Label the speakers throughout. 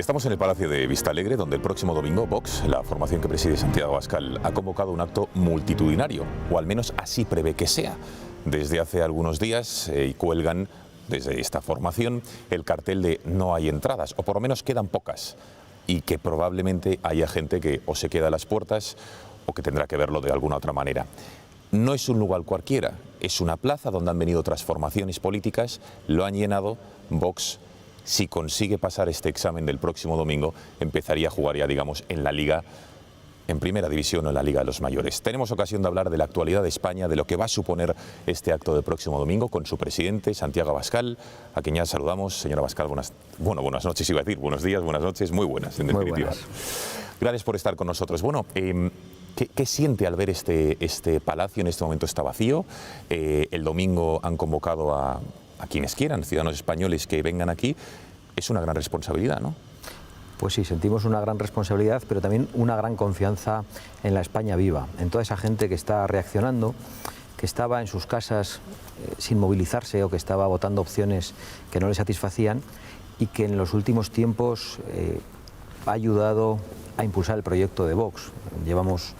Speaker 1: Estamos en el Palacio de Vistalegre, donde el próximo domingo Vox, la formación que preside Santiago Abascal, ha convocado un acto multitudinario, o al menos así prevé que sea. Desde hace algunos días cuelgan desde esta formación el cartel de no hay entradas, o por lo menos quedan pocas, y que probablemente haya gente que o se queda a las puertas o que tendrá que verlo de alguna otra manera. No es un lugar cualquiera, es una plaza donde han venido otras formaciones políticas, lo han llenado. Vox, si consigue pasar este examen del próximo domingo, empezaría a jugar ya, digamos, en la Liga, en Primera División o en la Liga de los Mayores. Tenemos ocasión de hablar de la actualidad de España, de lo que va a suponer este acto del próximo domingo con su presidente, Santiago Abascal, a quien ya saludamos. Señor Abascal, buenas noches, iba a decir, buenos días, buenas noches, muy buenas, en definitiva. Muy buenas. Gracias por estar con nosotros. Bueno, ¿qué siente al ver este palacio? En este momento está vacío. El domingo han convocado a quienes quieran, ciudadanos españoles que vengan aquí. Es una gran responsabilidad, ¿no?
Speaker 2: Pues sí, sentimos una gran responsabilidad, pero también una gran confianza en la España viva, en toda esa gente que está reaccionando, que estaba en sus casas sin movilizarse o que estaba votando opciones que no le satisfacían y que en los últimos tiempos ha ayudado a impulsar el proyecto de Vox. Llevamos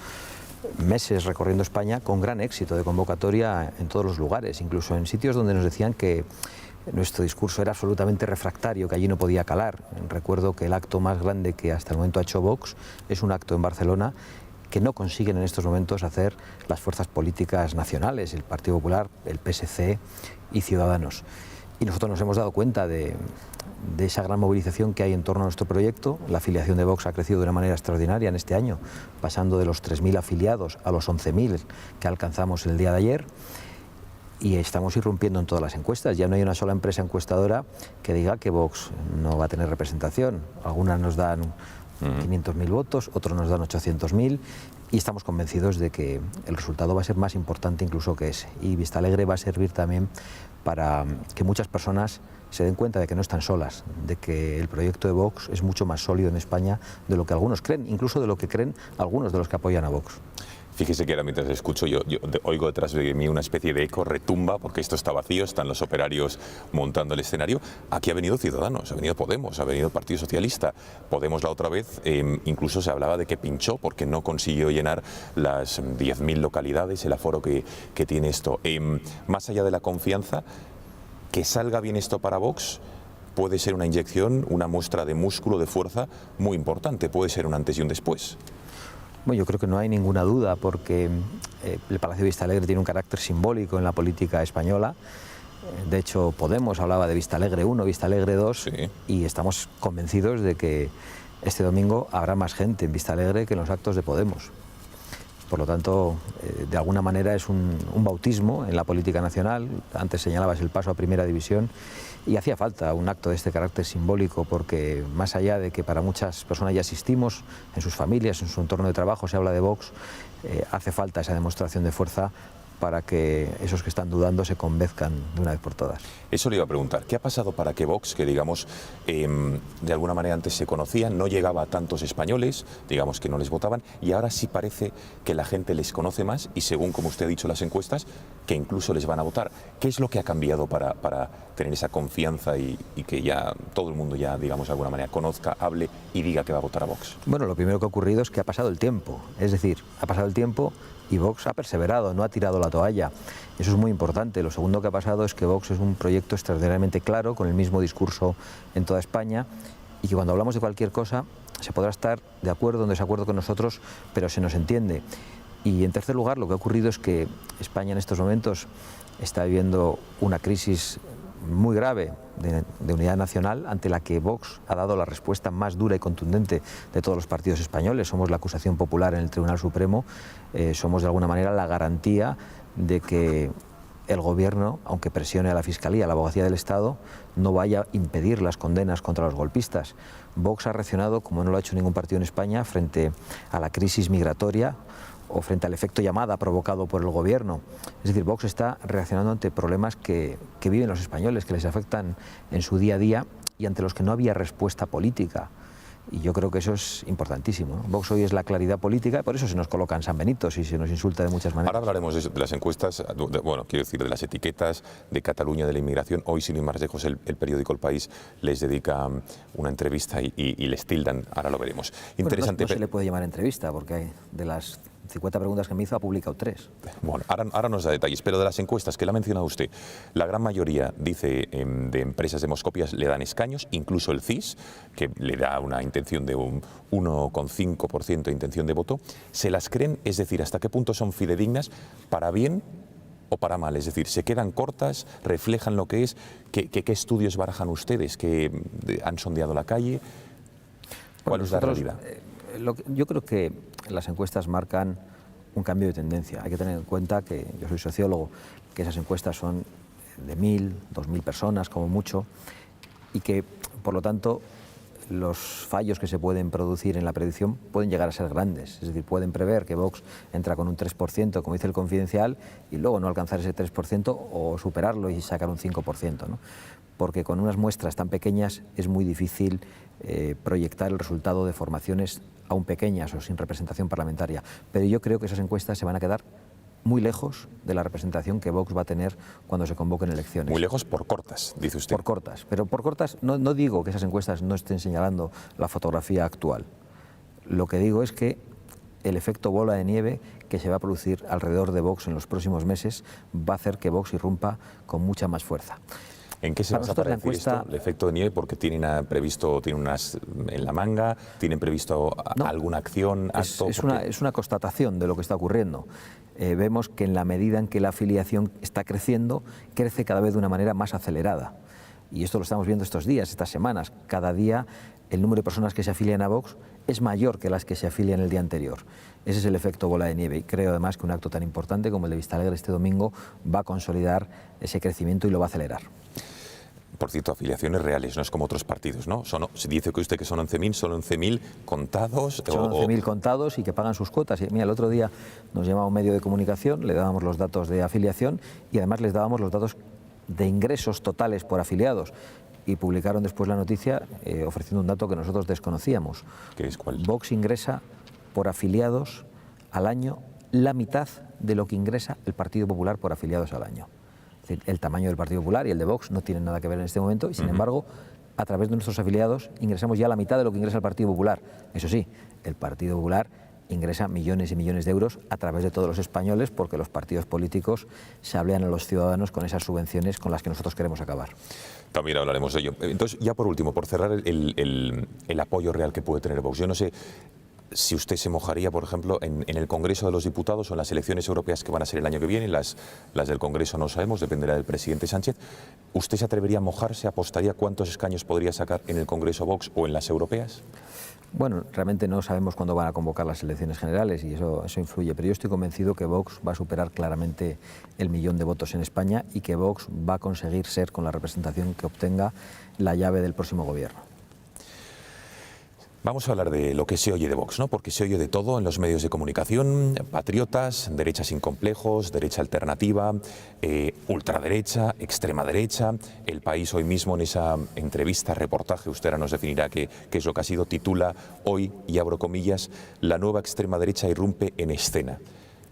Speaker 2: meses recorriendo España con gran éxito de convocatoria en todos los lugares, incluso en sitios donde nos decían que nuestro discurso era absolutamente refractario, que allí no podía calar. Recuerdo que el acto más grande que hasta el momento ha hecho Vox es un acto en Barcelona que no consiguen en estos momentos hacer las fuerzas políticas nacionales, el Partido Popular, el PSC y Ciudadanos. Y nosotros nos hemos dado cuenta de esa gran movilización que hay en torno a nuestro proyecto. La afiliación de Vox ha crecido de una manera extraordinaria en este año, pasando de los 3.000 afiliados a los 11.000 que alcanzamos el día de ayer. Y estamos irrumpiendo en todas las encuestas. Ya no hay una sola empresa encuestadora que diga que Vox no va a tener representación. Algunas nos dan 500.000 votos, otros nos dan 800.000 y estamos convencidos de que el resultado va a ser más importante incluso que ese. Y Vistalegre va a servir también para que muchas personas se den cuenta de que no están solas, de que el proyecto de Vox es mucho más sólido en España de lo que algunos creen, incluso de lo que creen algunos de los que apoyan a Vox.
Speaker 1: Fíjese que ahora mientras escucho yo oigo detrás de mí una especie de eco, retumba, porque esto está vacío, están los operarios montando el escenario. Aquí ha venido Ciudadanos, ha venido Podemos, ha venido el Partido Socialista. Podemos la otra vez, incluso se hablaba de que pinchó porque no consiguió llenar las 10.000 localidades, el aforo que tiene esto. Más allá de la confianza, que salga bien esto para Vox puede ser una inyección, una muestra de músculo, de fuerza muy importante, puede ser un antes y un después.
Speaker 2: Bueno, yo creo que no hay ninguna duda porque el Palacio de Vistalegre tiene un carácter simbólico en la política española. De hecho, Podemos hablaba de Vistalegre 1, Vistalegre 2, sí. Y estamos convencidos de que este domingo habrá más gente en Vistalegre que en los actos de Podemos. Por lo tanto, de alguna manera es un bautismo en la política nacional. Antes señalabas el paso a Primera División y hacía falta un acto de este carácter simbólico porque más allá de que para muchas personas ya asistimos en sus familias, en su entorno de trabajo, se habla de Vox, hace falta esa demostración de fuerza para que esos que están dudando se convenzcan de una vez por todas.
Speaker 1: Eso le iba a preguntar, ¿qué ha pasado para que Vox, que digamos de alguna manera antes se conocía, no llegaba a tantos españoles, digamos que no les votaban, y ahora sí parece que la gente les conoce más y según como usted ha dicho las encuestas, que incluso les van a votar? ¿Qué es lo que ha cambiado para tener esa confianza y que ya todo el mundo ya, digamos de alguna manera, conozca, hable y diga que va a votar a Vox?
Speaker 2: Bueno, lo primero que ha ocurrido es que ha pasado el tiempo, es decir, ha pasado el tiempo y Vox ha perseverado, no ha tirado la toalla. Eso es muy importante. Lo segundo que ha pasado es que Vox es un proyecto extraordinariamente claro, con el mismo discurso en toda España, y que cuando hablamos de cualquier cosa se podrá estar de acuerdo o en desacuerdo con nosotros, pero se nos entiende. Y en tercer lugar, lo que ha ocurrido es que España en estos momentos está viviendo una crisis muy grave de unidad nacional, ante la que Vox ha dado la respuesta más dura y contundente de todos los partidos españoles. Somos la acusación popular en el Tribunal Supremo, somos de alguna manera la garantía de que el gobierno, aunque presione a la Fiscalía, a la Abogacía del Estado, no vaya a impedir las condenas contra los golpistas. Vox ha reaccionado como no lo ha hecho ningún partido en España frente a la crisis migratoria o frente al efecto llamada provocado por el gobierno. Es decir, Vox está reaccionando ante problemas que viven los españoles, que les afectan en su día a día y ante los que no había respuesta política. Y yo creo que eso es importantísimo, ¿no? Vox hoy es la claridad política, y por eso se nos coloca en San Benito, y se nos insulta de muchas maneras.
Speaker 1: Ahora hablaremos de las encuestas, bueno, quiero decir, de las etiquetas, de Cataluña, de la inmigración. Hoy, sin ir más lejos, el periódico El País les dedica una entrevista y les tildan, ahora lo veremos.
Speaker 2: Interesante. Bueno, no se le puede llamar entrevista, porque hay, de las 50 preguntas que me hizo, ha publicado 3.
Speaker 1: Bueno, ahora nos da detalles, pero de las encuestas que la ha mencionado usted, la gran mayoría, dice, de empresas demoscopias le dan escaños, incluso el CIS, que le da una intención de un 1,5% de intención de voto. ¿Se las creen? Es decir, ¿hasta qué punto son fidedignas para bien o para mal? Es decir, ¿se quedan cortas? ¿Reflejan lo que es? ¿Qué estudios barajan ustedes? ¿Que han sondeado la calle? ¿Cuál es la realidad?
Speaker 2: Yo creo que las encuestas marcan un cambio de tendencia. Hay que tener en cuenta que yo soy sociólogo, que esas encuestas son de 1.000, 2.000 personas como mucho, y que, por lo tanto, los fallos que se pueden producir en la predicción pueden llegar a ser grandes. Es decir, pueden prever que Vox entra con un 3%, como dice el Confidencial, y luego no alcanzar ese 3% o superarlo y sacar un 5%, ¿no? Porque con unas muestras tan pequeñas es muy difícil proyectar el resultado de formaciones aún pequeñas o sin representación parlamentaria. Pero yo creo que esas encuestas se van a quedar muy lejos de la representación que Vox va a tener cuando se convoquen elecciones.
Speaker 1: Muy lejos por cortas, dice usted.
Speaker 2: Por cortas, pero por cortas no digo que esas encuestas no estén señalando la fotografía actual. Lo que digo es que el efecto bola de nieve que se va a producir alrededor de Vox en los próximos meses va a hacer que Vox irrumpa con mucha más fuerza.
Speaker 1: ¿En qué se basa para decir esto, el efecto de nieve? Porque tienen unas en la manga, tienen previsto alguna acción, acto.
Speaker 2: Es una constatación de lo que está ocurriendo. Vemos que en la medida en que la afiliación está creciendo, crece cada vez de una manera más acelerada. Y esto lo estamos viendo estos días, estas semanas. Cada día el número de personas que se afilian a Vox es mayor que las que se afilian el día anterior. Ese es el efecto bola de nieve, y creo además que un acto tan importante como el de Vistalegre este domingo va a consolidar ese crecimiento y lo va a acelerar.
Speaker 1: Por cierto, afiliaciones reales, no es como otros partidos, ¿no? Se dice que usted que son 11.000, son 11.000 contados.
Speaker 2: Son 11.000 contados y que pagan sus cuotas. Y mira, el otro día nos llamaba un medio de comunicación, le dábamos los datos de afiliación y además les dábamos los datos de ingresos totales por afiliados. Y publicaron después la noticia ofreciendo un dato que nosotros desconocíamos.
Speaker 1: ¿Qué es cuál?
Speaker 2: Vox ingresa por afiliados al año la mitad de lo que ingresa el Partido Popular por afiliados al año. Es decir, el tamaño del Partido Popular y el de Vox no tienen nada que ver en este momento y, sin embargo, a través de nuestros afiliados ingresamos ya la mitad de lo que ingresa el Partido Popular. Eso sí, el Partido Popular ingresa millones y millones de euros a través de todos los españoles, porque los partidos políticos se hablean a los ciudadanos con esas subvenciones con las que nosotros queremos acabar.
Speaker 1: También hablaremos de ello. Entonces, ya por último, por cerrar el apoyo real que puede tener Vox, yo no sé si usted se mojaría, por ejemplo, en el Congreso de los Diputados o en las elecciones europeas que van a ser el año que viene, las del Congreso no sabemos, dependerá del presidente Sánchez. ¿Usted se atrevería a mojarse, apostaría cuántos escaños podría sacar en el Congreso Vox o en las europeas?
Speaker 2: Bueno, realmente no sabemos cuándo van a convocar las elecciones generales y eso influye, pero yo estoy convencido que Vox va a superar claramente el 1.000.000 de votos en España y que Vox va a conseguir ser, con la representación que obtenga, la llave del próximo gobierno.
Speaker 1: Vamos a hablar de lo que se oye de Vox, ¿no? Porque se oye de todo en los medios de comunicación: patriotas, derecha sin complejos, derecha alternativa, ultraderecha, extrema derecha. El País hoy mismo, en esa entrevista, reportaje, usted ahora nos definirá qué es lo que ha sido, titula hoy, y abro comillas, la nueva extrema derecha irrumpe en escena.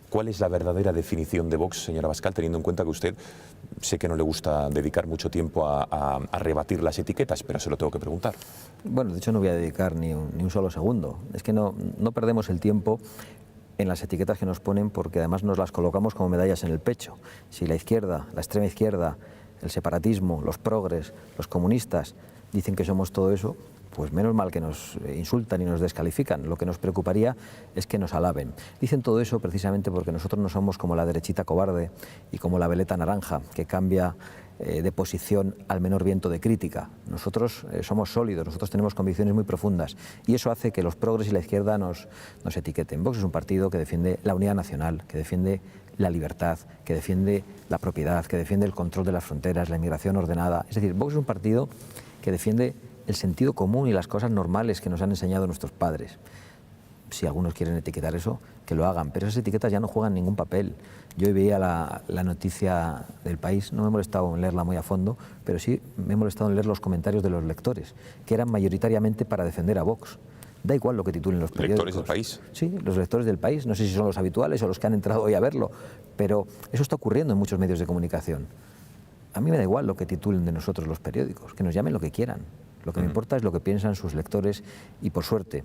Speaker 1: ¿Cuál es la verdadera definición de Vox, señora Abascal, teniendo en cuenta que usted, sé que no le gusta dedicar mucho tiempo a rebatir las etiquetas, pero se lo tengo que preguntar?
Speaker 2: Bueno, de hecho no voy a dedicar ni un solo segundo. Es que no perdemos el tiempo en las etiquetas que nos ponen, porque además nos las colocamos como medallas en el pecho. Si la izquierda, la extrema izquierda, el separatismo, los progres, los comunistas dicen que somos todo eso, pues menos mal que nos insultan y nos descalifican. Lo que nos preocuparía es que nos alaben. Dicen todo eso precisamente porque nosotros no somos como la derechita cobarde y como la veleta naranja que cambia de posición al menor viento de crítica. Nosotros somos sólidos, nosotros tenemos convicciones muy profundas y eso hace que los progres y la izquierda nos etiqueten. Vox es un partido que defiende la unidad nacional, que defiende la libertad, que defiende la propiedad, que defiende el control de las fronteras, la inmigración ordenada. Es decir, Vox es un partido que defiende el sentido común y las cosas normales que nos han enseñado nuestros padres. si algunos quieren etiquetar eso, que lo hagan, pero esas etiquetas ya no juegan ningún papel. Yo hoy veía la noticia del País, no me he molestado en leerla muy a fondo, pero sí me he molestado en leer los comentarios de los lectores, que eran mayoritariamente para defender a Vox. Da igual lo que titulen los periódicos.
Speaker 1: ¿Lectores del País?
Speaker 2: Sí, los lectores del País, no sé si son los habituales o los que han entrado hoy a verlo, pero eso está ocurriendo en muchos medios de comunicación. A mí me da igual lo que titulen de nosotros los periódicos, que nos llamen lo que quieran. Lo que me importa es lo que piensan sus lectores y, por suerte,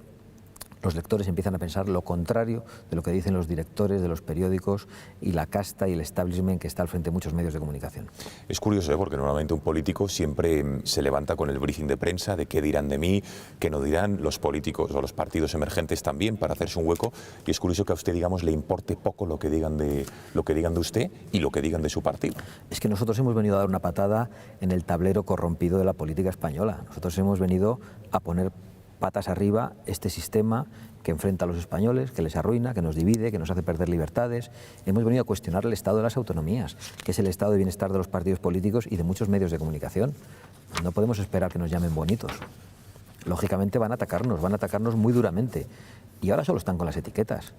Speaker 2: los lectores empiezan a pensar lo contrario de lo que dicen los directores de los periódicos y la casta y el establishment que está al frente de muchos medios de comunicación.
Speaker 1: Es curioso, porque normalmente un político siempre se levanta con el briefing de prensa de qué dirán de mí, qué no dirán, los políticos o los partidos emergentes también, para hacerse un hueco, y es curioso que a usted, digamos, le importe poco lo que digan de usted y lo que digan de su partido.
Speaker 2: Es que nosotros hemos venido a dar una patada en el tablero corrompido de la política española. Nosotros hemos venido a poner patas arriba este sistema que enfrenta a los españoles, que les arruina, que nos divide, que nos hace perder libertades. Hemos venido a cuestionar el estado de las autonomías, que es el estado de bienestar de los partidos políticos y de muchos medios de comunicación. No podemos esperar que nos llamen bonitos. Lógicamente van a atacarnos muy duramente. Y ahora solo están con las etiquetas,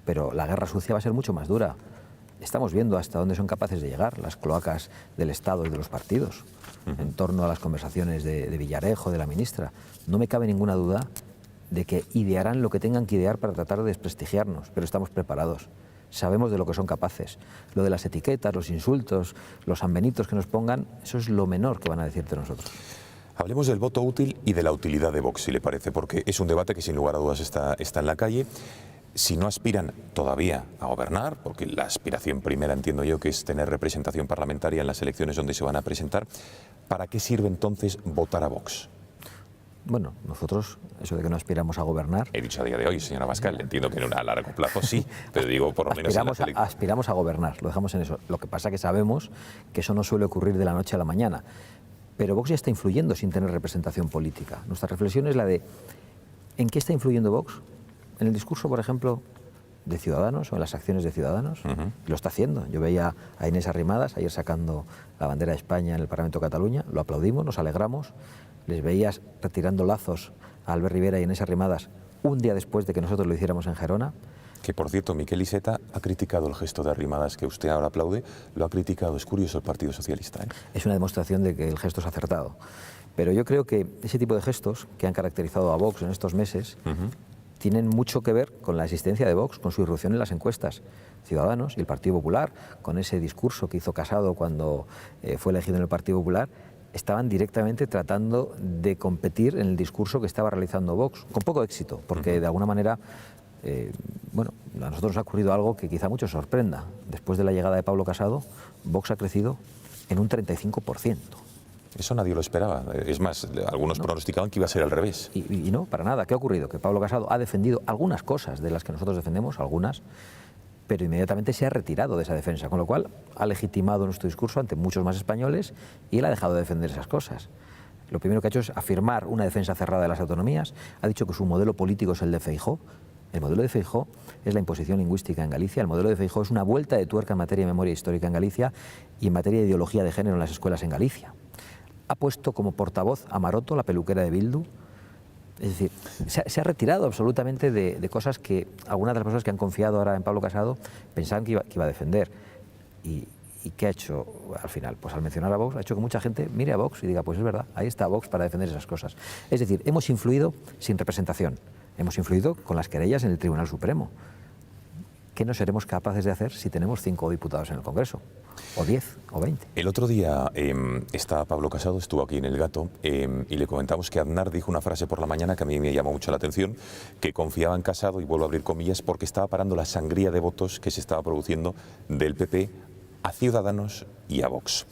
Speaker 2: pero la guerra sucia va a ser mucho más dura. Estamos viendo hasta dónde son capaces de llegar las cloacas del Estado y de los partidos, en torno a las conversaciones de Villarejo, de la ministra. No me cabe ninguna duda de que idearán lo que tengan que idear para tratar de desprestigiarnos, pero estamos preparados. Sabemos de lo que son capaces. Lo de las etiquetas, los insultos, los sanbenitos que nos pongan, eso es lo menor que van a decir de nosotros.
Speaker 1: Hablemos del voto útil y de la utilidad de Vox, si le parece, porque es un debate que sin lugar a dudas está en la calle. Si no aspiran todavía a gobernar, porque la aspiración primera entiendo yo que es tener representación parlamentaria en las elecciones donde se van a presentar, ¿para qué sirve entonces votar a Vox?
Speaker 2: Bueno, nosotros, eso de que no aspiramos a gobernar...
Speaker 1: He dicho a día de hoy, señora Abascal, entiendo que a largo plazo sí, pero digo por lo menos...
Speaker 2: Aspiramos a gobernar, lo dejamos en eso. Lo que pasa es que sabemos que eso no suele ocurrir de la noche a la mañana. Pero Vox ya está influyendo sin tener representación política. Nuestra reflexión es la de ¿en qué está influyendo Vox? En el discurso, por ejemplo, de Ciudadanos o en las acciones de Ciudadanos. Lo está haciendo. Yo veía a Inés Arrimadas ayer sacando la bandera de España en el Parlamento de Cataluña, lo aplaudimos, nos alegramos. Les veías retirando lazos a Albert Rivera y a Inés Arrimadas un día después de que nosotros lo hiciéramos en Gerona.
Speaker 1: Que, por cierto, Miquel Iceta ha criticado el gesto de Arrimadas que usted ahora aplaude, lo ha criticado. Es curioso el Partido Socialista, ¿eh?
Speaker 2: Es una demostración de que el gesto es acertado. Pero yo creo que ese tipo de gestos que han caracterizado a Vox en estos meses tienen mucho que ver con la existencia de Vox, con su irrupción en las encuestas. Ciudadanos y el Partido Popular, con ese discurso que hizo Casado cuando fue elegido en el Partido Popular, estaban directamente tratando de competir en el discurso que estaba realizando Vox, con poco éxito, porque de alguna manera, bueno, a nosotros nos ha ocurrido algo que quizá a muchos sorprenda. Después de la llegada de Pablo Casado, Vox ha crecido en un 35%.
Speaker 1: Eso nadie lo esperaba. Es más, algunos pronosticaban que iba a ser al revés.
Speaker 2: Y no, para nada. ¿Qué ha ocurrido? Que Pablo Casado ha defendido algunas cosas de las que nosotros defendemos, algunas, pero inmediatamente se ha retirado de esa defensa, con lo cual ha legitimado nuestro discurso ante muchos más españoles y él ha dejado de defender esas cosas. Lo primero que ha hecho es afirmar una defensa cerrada de las autonomías, ha dicho que su modelo político es el de Feijóo. El modelo de Feijóo es la imposición lingüística en Galicia, el modelo de Feijóo es una vuelta de tuerca en materia de memoria histórica en Galicia y en materia de ideología de género en las escuelas en Galicia. Ha puesto como portavoz a Maroto, la peluquera de Bildu. Es decir, se ha retirado absolutamente de cosas que algunas de las personas que han confiado ahora en Pablo Casado pensaban que iba a defender. ¿Y qué ha hecho al final? Pues al mencionar a Vox ha hecho que mucha gente mire a Vox y diga, pues es verdad, ahí está Vox para defender esas cosas. Es decir, hemos influido sin representación, hemos influido con las querellas en el Tribunal Supremo. ¿Qué no seremos capaces de hacer si tenemos 5 diputados en el Congreso? O 10, o 20.
Speaker 1: El otro día está Pablo Casado, estuvo aquí en El Gato, y le comentamos que Aznar dijo una frase por la mañana que a mí me llamó mucho la atención, que confiaba en Casado, y vuelvo a abrir comillas, porque estaba parando la sangría de votos que se estaba produciendo del PP a Ciudadanos y a Vox.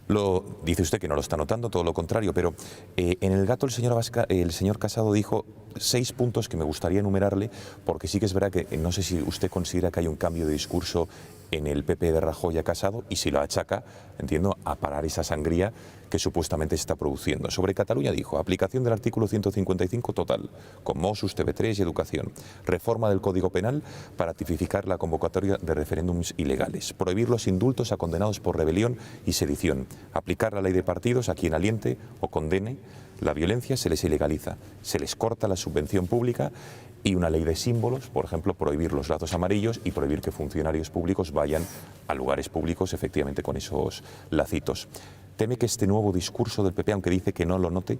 Speaker 1: Lo dice usted que no lo está notando, todo lo contrario, pero en El Gato el señor Casado dijo 6 puntos que me gustaría enumerarle, porque sí que es verdad que no sé si usted considera que hay un cambio de discurso en el PP de Rajoy a Casado, y si lo achaca, entiendo, a parar esa sangría que supuestamente se está produciendo. Sobre Cataluña dijo, aplicación del artículo 155 total, con Mossos, TV3 y Educación. Reforma del Código Penal para tipificar la convocatoria de referéndums ilegales. Prohibir los indultos a condenados por rebelión y sedición. Aplicar la ley de partidos a quien aliente o condene la violencia, se les ilegaliza. Se les corta la subvención pública y una ley de símbolos, por ejemplo, prohibir los lazos amarillos y prohibir que funcionarios públicos vayan a lugares públicos efectivamente con esos lacitos. ¿Teme que este nuevo discurso del PP, aunque dice que no lo note,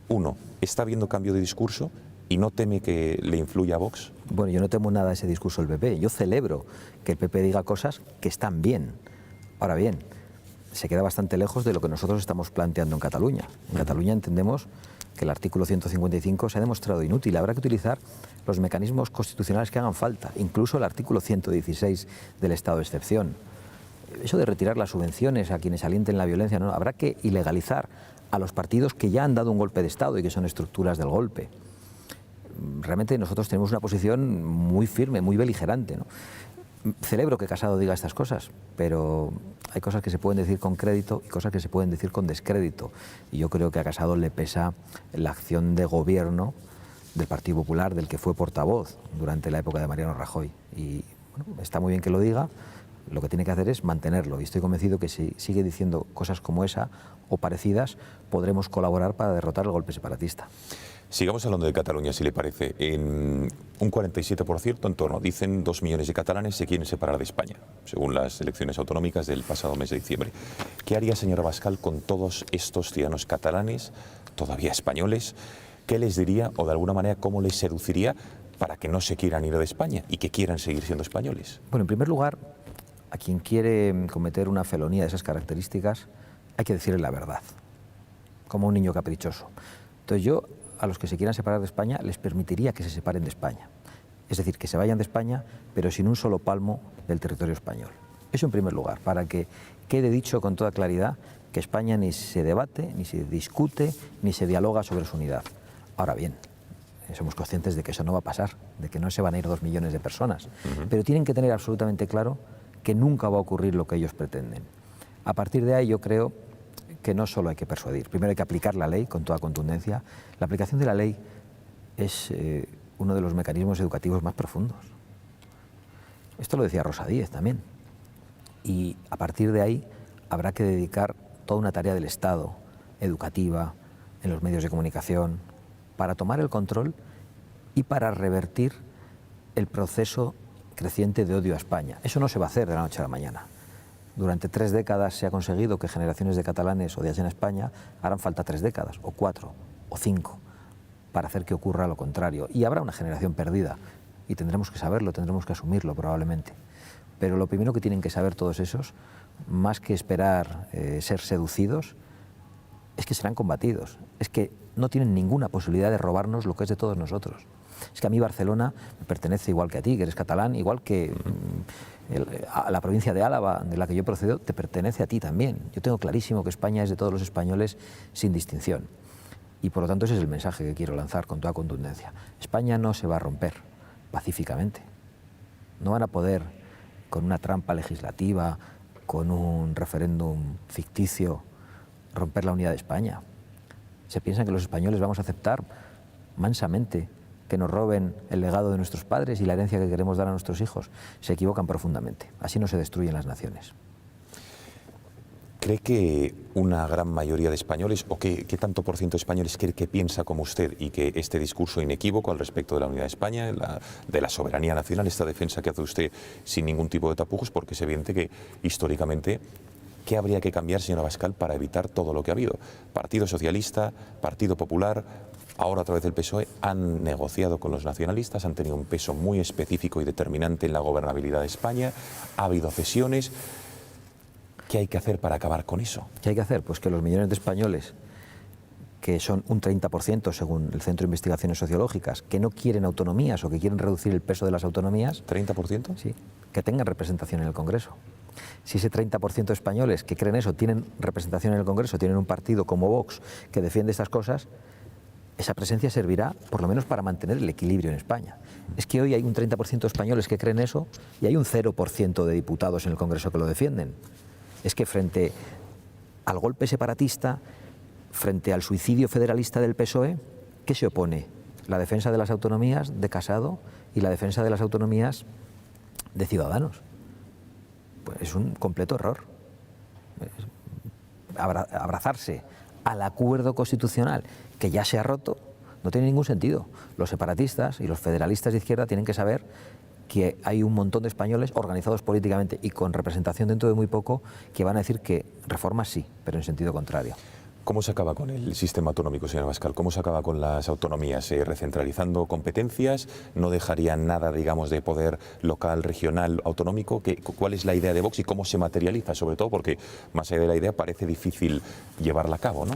Speaker 1: uno, está habiendo cambio de discurso y no teme que le influya a Vox?
Speaker 2: Bueno, yo no temo nada de ese discurso del PP. Yo celebro que el PP diga cosas que están bien. Ahora bien, se queda bastante lejos de lo que nosotros estamos planteando en Cataluña. En Cataluña entendemos que el artículo 155 se ha demostrado inútil. Habrá que utilizar los mecanismos constitucionales que hagan falta, incluso el artículo 116 del estado de excepción. Eso de retirar las subvenciones a quienes alienten la violencia, no, habrá que ilegalizar a los partidos que ya han dado un golpe de Estado y que son estructuras del golpe. Realmente nosotros tenemos una posición muy firme, muy beligerante, ¿no? Celebro que Casado diga estas cosas, pero hay cosas que se pueden decir con crédito y cosas que se pueden decir con descrédito. Y yo creo que a Casado le pesa la acción de gobierno del Partido Popular, del que fue portavoz durante la época de Mariano Rajoy. Y bueno, está muy bien que lo diga, lo que tiene que hacer es mantenerlo. Y estoy convencido que si sigue diciendo cosas como esa o parecidas, podremos colaborar para derrotar el golpe separatista.
Speaker 1: Sigamos hablando de Cataluña, si le parece. En un 47% en torno, dicen 2 millones de catalanes se quieren separar de España, según las elecciones autonómicas del pasado mes de diciembre. ¿Qué haría, señora Abascal, con todos estos ciudadanos catalanes, todavía españoles? ¿Qué les diría o de alguna manera cómo les seduciría para que no se quieran ir de España y que quieran seguir siendo españoles?
Speaker 2: Bueno, en primer lugar, a quien quiere cometer una felonía de esas características hay que decirle la verdad, como un niño caprichoso. Entonces yo, a los que se quieran separar de España, les permitiría que se separen de España. Es decir, que se vayan de España, pero sin un solo palmo del territorio español. Eso en primer lugar, para que quede dicho con toda claridad que España ni se debate, ni se discute, ni se dialoga sobre su unidad. Ahora bien, somos conscientes de que eso no va a pasar, de que no se van a ir 2 millones de personas, pero tienen que tener absolutamente claro que nunca va a ocurrir lo que ellos pretenden. A partir de ahí yo creo que no solo hay que persuadir, primero hay que aplicar la ley con toda contundencia. La aplicación de la ley es uno de los mecanismos educativos más profundos. Esto lo decía Rosa Díez también. Y a partir de ahí habrá que dedicar toda una tarea del Estado, educativa, en los medios de comunicación, para tomar el control y para revertir el proceso creciente de odio a España. Eso no se va a hacer de la noche a la mañana. Durante 3 décadas se ha conseguido que generaciones de catalanes odiasen a España. Harán falta 3 décadas, o 4, o 5, para hacer que ocurra lo contrario. Y habrá una generación perdida, y tendremos que saberlo, tendremos que asumirlo probablemente. Pero lo primero que tienen que saber todos esos, más que esperar ser seducidos, es que serán combatidos. Es que no tienen ninguna posibilidad de robarnos lo que es de todos nosotros. Es que a mí Barcelona me pertenece igual que a ti, que eres catalán, igual que a la provincia de Álava, de la que yo procedo, te pertenece a ti también. Yo tengo clarísimo que España es de todos los españoles sin distinción. Y por lo tanto ese es el mensaje que quiero lanzar con toda contundencia. España no se va a romper pacíficamente. No van a poder, con una trampa legislativa, con un referéndum ficticio, romper la unidad de España. Se piensan que los españoles vamos a aceptar mansamente que nos roben el legado de nuestros padres y la herencia que queremos dar a nuestros hijos. Se equivocan profundamente. Así no se destruyen las naciones.
Speaker 1: ¿Cree que una gran mayoría de españoles, o qué tanto por ciento de españoles cree que piensa como usted y que este discurso inequívoco al respecto de la unidad de España, de la soberanía nacional, esta defensa que hace usted sin ningún tipo de tapujos, porque es evidente que históricamente, ¿qué habría que cambiar, señora Abascal, para evitar todo lo que ha habido? Partido Socialista, Partido Popular, ahora otra vez el PSOE, han negociado con los nacionalistas, han tenido un peso muy específico y determinante en la gobernabilidad de España, ha habido cesiones. ¿Qué hay que hacer para acabar con eso?
Speaker 2: ¿Qué hay que hacer? Pues que los millones de españoles, que son un 30% según el Centro de Investigaciones Sociológicas, que no quieren autonomías o que quieren reducir el peso de las autonomías...
Speaker 1: ¿30%?
Speaker 2: Sí, que tengan representación en el Congreso. Si ese 30% de españoles que creen eso tienen representación en el Congreso, tienen un partido como Vox que defiende estas cosas, esa presencia servirá por lo menos para mantener el equilibrio en España. Es que hoy hay un 30% de españoles que creen eso y hay un 0% de diputados en el Congreso que lo defienden. Es que frente al golpe separatista, frente al suicidio federalista del PSOE, ¿qué se opone? La defensa de las autonomías de Casado y la defensa de las autonomías de Ciudadanos. Pues es un completo error. Abrazarse al acuerdo constitucional que ya se ha roto No tiene ningún sentido. Los separatistas y los federalistas de izquierda tienen que saber que hay un montón de españoles organizados políticamente y con representación dentro de muy poco que van a decir que reformas sí, pero en sentido contrario.
Speaker 1: ¿Cómo se acaba con el sistema autonómico, señor Abascal? ¿Cómo se acaba con las autonomías? ¿Recentralizando competencias? ¿No dejarían nada, digamos, de poder local, regional, autonómico? ¿Cuál es la idea de Vox y cómo se materializa? Sobre todo porque, más allá de la idea, parece difícil llevarla a cabo, ¿no?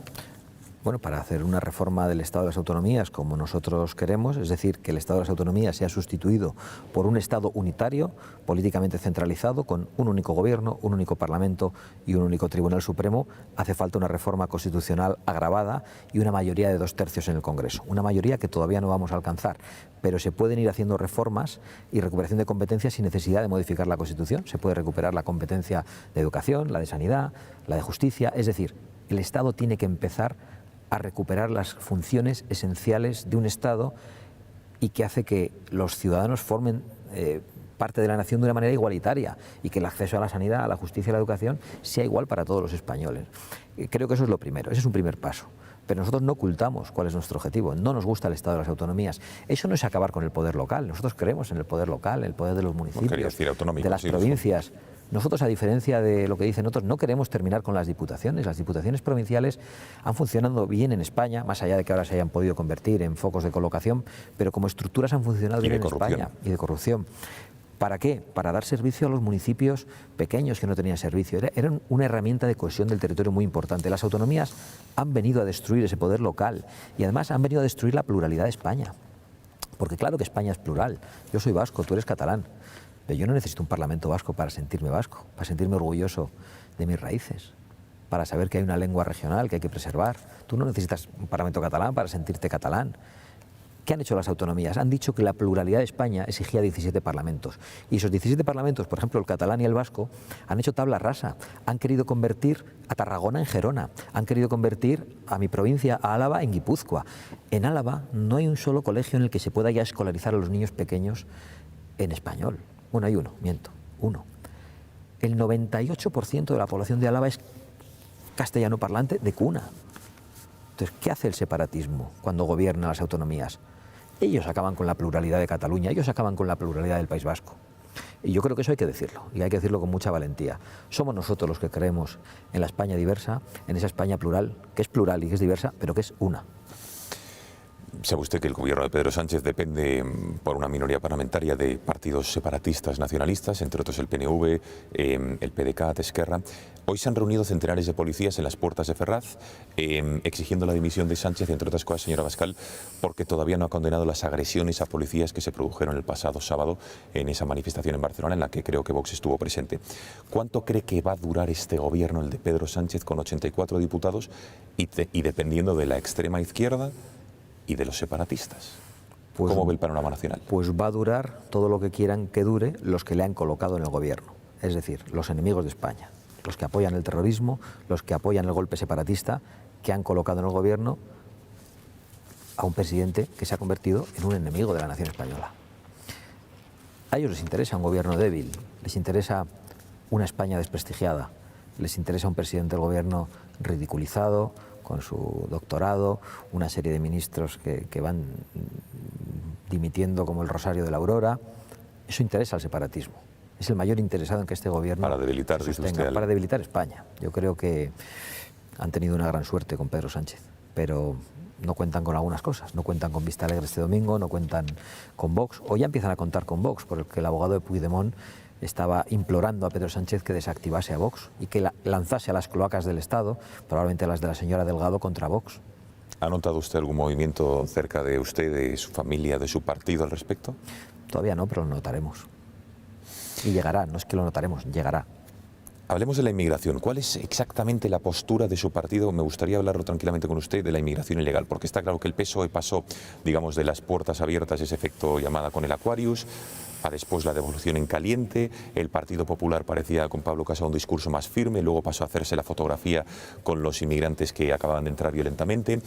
Speaker 2: Bueno, para hacer una reforma del Estado de las Autonomías como nosotros queremos, es decir, que el Estado de las Autonomías sea sustituido por un Estado unitario, políticamente centralizado, con un único gobierno, un único Parlamento y un único Tribunal Supremo, hace falta una reforma constitucional agravada y una mayoría de 2/3 en el Congreso. Una mayoría que todavía no vamos a alcanzar, pero se pueden ir haciendo reformas y recuperación de competencias sin necesidad de modificar la Constitución. Se puede recuperar la competencia de educación, la de sanidad, la de justicia, es decir, el Estado tiene que empezar a recuperar las funciones esenciales de un Estado y que hace que los ciudadanos formen parte de la nación de una manera igualitaria y que el acceso a la sanidad, a la justicia y a la educación sea igual para todos los españoles. Creo que eso es lo primero, ese es un primer paso. Pero nosotros no ocultamos cuál es nuestro objetivo, no nos gusta el Estado de las Autonomías. Eso no es acabar con el poder local, nosotros creemos en el poder local, en el poder de los municipios, de las provincias. Nosotros, a diferencia de lo que dicen otros, no queremos terminar con las diputaciones. Las diputaciones provinciales han funcionado bien en España, más allá de que ahora se hayan podido convertir en focos de colocación, pero como estructuras han funcionado bien en España y de corrupción. ¿Para qué? Para dar servicio a los municipios pequeños que no tenían servicio. Eran una herramienta de cohesión del territorio muy importante. Las autonomías han venido a destruir ese poder local y además han venido a destruir la pluralidad de España. Porque claro que España es plural. Yo soy vasco, tú eres catalán. Pero yo no necesito un Parlamento vasco para sentirme vasco, para sentirme orgulloso de mis raíces, para saber que hay una lengua regional que hay que preservar. Tú no necesitas un Parlamento catalán para sentirte catalán. ¿Qué han hecho las autonomías? Han dicho que la pluralidad de España exigía 17 parlamentos. Y esos 17 parlamentos, por ejemplo, el catalán y el vasco, han hecho tabla rasa. Han querido convertir a Tarragona en Gerona. Han querido convertir a mi provincia, a Álava, en Guipúzcoa. En Álava no hay un solo colegio en el que se pueda ya escolarizar a los niños pequeños en español. Bueno, hay uno. El 98% de la población de Álava es castellano parlante de cuna. Entonces, ¿qué hace el separatismo cuando gobierna las autonomías? Ellos acaban con la pluralidad de Cataluña, ellos acaban con la pluralidad del País Vasco. Y yo creo que eso hay que decirlo, y hay que decirlo con mucha valentía. Somos nosotros los que creemos en la España diversa, en esa España plural, que es plural y que es diversa, pero que es una.
Speaker 1: Sabe usted que el gobierno de Pedro Sánchez depende por una minoría parlamentaria de partidos separatistas nacionalistas, entre otros el PNV, el PDeCAT, Esquerra. Hoy se han reunido centenares de policías en las puertas de Ferraz, exigiendo la dimisión de Sánchez, entre otras cosas, señora Abascal, porque todavía no ha condenado las agresiones a policías que se produjeron el pasado sábado en esa manifestación en Barcelona, en la que creo que Vox estuvo presente. ¿Cuánto cree que va a durar este gobierno, el de Pedro Sánchez, con 84 diputados y dependiendo de la extrema izquierda y de los separatistas? ¿Cómo ve el panorama nacional?
Speaker 2: Pues va a durar todo lo que quieran que dure los que le han colocado en el gobierno, es decir, los enemigos de España, los que apoyan el terrorismo, los que apoyan el golpe separatista, que han colocado en el gobierno a un presidente que se ha convertido en un enemigo de la nación española. A ellos les interesa un gobierno débil, les interesa una España desprestigiada, les interesa un presidente del gobierno ridiculizado, con su doctorado, una serie de ministros que van dimitiendo como el Rosario de la Aurora. Eso interesa al separatismo. Es el mayor interesado en que este gobierno
Speaker 1: para debilitar,
Speaker 2: para debilitar España. Yo creo que han tenido una gran suerte con Pedro Sánchez, pero no cuentan con algunas cosas. No cuentan con Vista Alegre este domingo, no cuentan con Vox, o ya empiezan a contar con Vox, porque el abogado de Puigdemont estaba implorando a Pedro Sánchez que desactivase a Vox y que lanzase a las cloacas del Estado, probablemente a las de la señora Delgado, contra Vox.
Speaker 1: ¿Ha notado usted algún movimiento cerca de usted, de su familia, de su partido al respecto?
Speaker 2: Todavía no, pero lo notaremos. Y llegará, no es que lo notaremos, llegará.
Speaker 1: Hablemos de la inmigración. ¿Cuál es exactamente la postura de su partido? Me gustaría hablarlo tranquilamente con usted de la inmigración ilegal, porque está claro que el PSOE pasó, digamos, de las puertas abiertas, ese efecto llamada con el Aquarius, a después la devolución en caliente. El Partido Popular parecía con Pablo Casado un discurso más firme, luego pasó a hacerse la fotografía con los inmigrantes que acababan de entrar violentamente.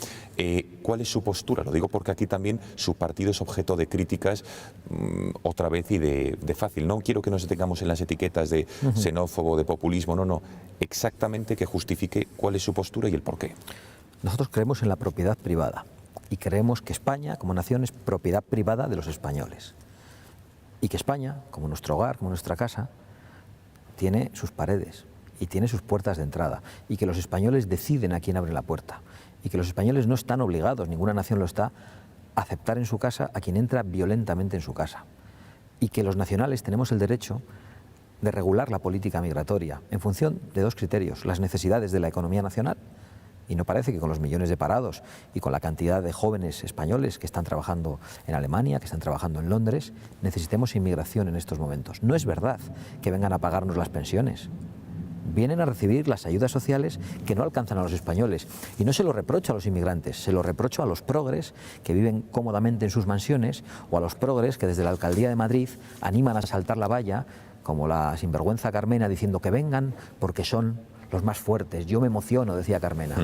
Speaker 1: ¿Cuál es su postura? Lo digo porque aquí también su partido es objeto de críticas otra vez y de fácil. No quiero que nos detengamos en las etiquetas de xenófobo, de populismo, no. Exactamente que justifique cuál es su postura y el porqué.
Speaker 2: Nosotros creemos en la propiedad privada. y creemos que España, como nación, es propiedad privada de los españoles. Y que España, como nuestro hogar, como nuestra casa, tiene sus paredes y tiene sus puertas de entrada. Y que los españoles deciden a quién abre la puerta. Y que los españoles no están obligados, ninguna nación lo está, a aceptar en su casa a quien entra violentamente en su casa. Y que los nacionales tenemos el derecho de regular la política migratoria en función de dos criterios: las necesidades de la economía nacional, y no parece que con los millones de parados y con la cantidad de jóvenes españoles que están trabajando en Alemania, que están trabajando en Londres, necesitemos inmigración en estos momentos. No es verdad que vengan a pagarnos las pensiones. Vienen a recibir las ayudas sociales que no alcanzan a los españoles. Y no se lo reprocho a los inmigrantes, se lo reprocho a los progres que viven cómodamente en sus mansiones, o a los progres que desde la Alcaldía de Madrid animan a saltar la valla, como la sinvergüenza Carmena, diciendo que vengan porque son los más fuertes. Yo me emociono, decía Carmena.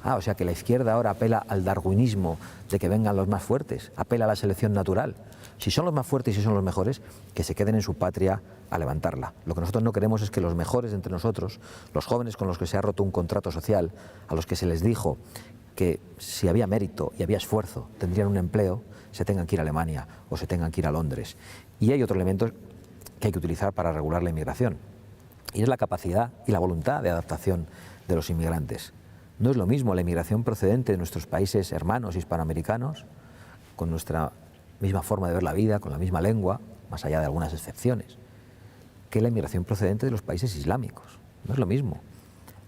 Speaker 2: O sea que la izquierda ahora apela al darwinismo de que vengan los más fuertes, apela a la selección natural. Si son los más fuertes y si son los mejores, que se queden en su patria a levantarla. Lo que nosotros no queremos es que los mejores de entre nosotros, los jóvenes con los que se ha roto un contrato social, a los que se les dijo que si había mérito y había esfuerzo tendrían un empleo, se tengan que ir a Alemania o se tengan que ir a Londres. Y hay otro elemento que hay que utilizar para regular la inmigración, y es la capacidad y la voluntad de adaptación de los inmigrantes. No es lo mismo la inmigración procedente de nuestros países hermanos hispanoamericanos, con nuestra misma forma de ver la vida, con la misma lengua, más allá de algunas excepciones, que la inmigración procedente de los países islámicos. No es lo mismo.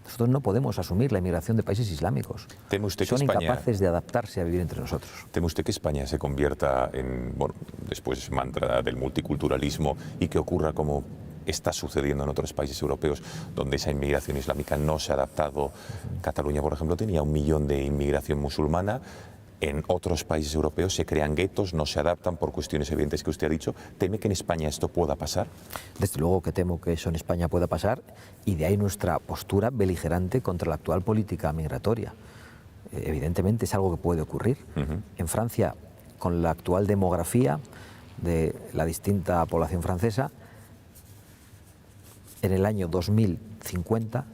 Speaker 2: Nosotros no podemos asumir la inmigración de países islámicos.
Speaker 1: ¿Teme usted que
Speaker 2: Son
Speaker 1: España,
Speaker 2: incapaces de adaptarse a vivir entre nosotros?
Speaker 1: ¿Teme usted que España se convierta en, después mantra del multiculturalismo, y que ocurra como está sucediendo en otros países europeos donde esa inmigración islámica no se ha adaptado? Cataluña, por ejemplo, tenía 1 millón de inmigración musulmana. En otros países europeos se crean guetos, no se adaptan por cuestiones evidentes que usted ha dicho. ¿Teme que en España esto pueda pasar?
Speaker 2: Desde luego que temo que eso en España pueda pasar, y de ahí nuestra postura beligerante contra la actual política migratoria. Evidentemente es algo que puede ocurrir. En Francia, con la actual demografía de la distinta población francesa, en el año 2050,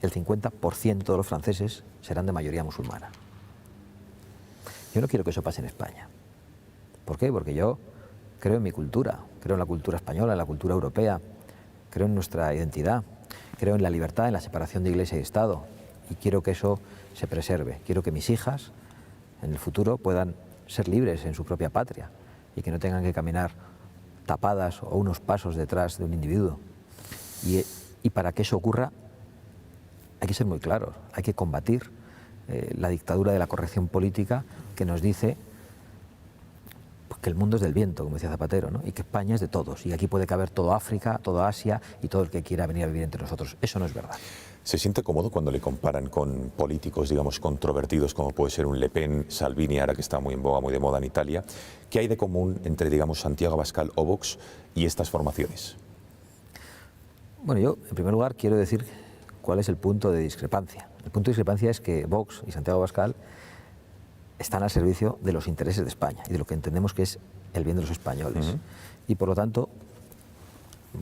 Speaker 2: el 50% de los franceses serán de mayoría musulmana. Yo no quiero que eso pase en España. ¿Por qué? Porque yo creo en mi cultura, creo en la cultura española, en la cultura europea, creo en nuestra identidad, creo en la libertad, en la separación de Iglesia y Estado, y quiero que eso se preserve. Quiero que mis hijas en el futuro puedan ser libres en su propia patria y que no tengan que caminar tapadas o unos pasos detrás de un individuo. Y para que eso ocurra hay que ser muy claros, hay que combatir la dictadura de la corrección política que nos dice que el mundo es del viento, como decía Zapatero, ¿no? Y que España es de todos, y aquí puede caber todo África, toda Asia y todo el que quiera venir a vivir entre nosotros. Eso no es verdad.
Speaker 1: ¿Se siente cómodo cuando le comparan con políticos, digamos, controvertidos, como puede ser un Le Pen, Salvini, ahora que está muy en boga, muy de moda en Italia? ¿Qué hay de común entre, digamos, Santiago Abascal o Vox y estas formaciones?
Speaker 2: Bueno, yo, en primer lugar, quiero decir cuál es el punto de discrepancia. El punto de discrepancia es que Vox y Santiago Abascal están al servicio de los intereses de España y de lo que entendemos que es el bien de los españoles. Y, por lo tanto,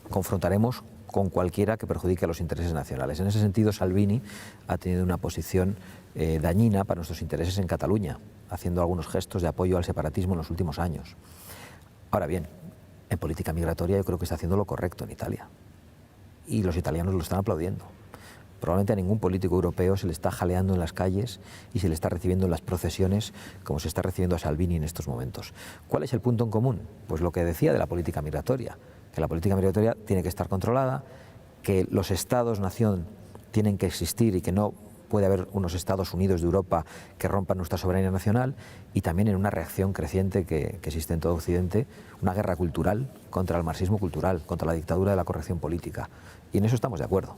Speaker 2: confrontaremos con cualquiera que perjudique a los intereses nacionales. En ese sentido, Salvini ha tenido una posición dañina para nuestros intereses en Cataluña, haciendo algunos gestos de apoyo al separatismo en los últimos años. Ahora bien, en política migratoria yo creo que está haciendo lo correcto en Italia. Y los italianos lo están aplaudiendo. Probablemente a ningún político europeo se le está jaleando en las calles y se le está recibiendo en las procesiones como se está recibiendo a Salvini en estos momentos. ¿Cuál es el punto en común? Pues lo que decía de la política migratoria, que la política migratoria tiene que estar controlada, que los estados-nación tienen que existir y que no puede haber unos Estados Unidos de Europa que rompan nuestra soberanía nacional, y también en una reacción creciente que existe en todo Occidente, una guerra cultural contra el marxismo cultural, contra la dictadura de la corrección política. Y en eso estamos de acuerdo.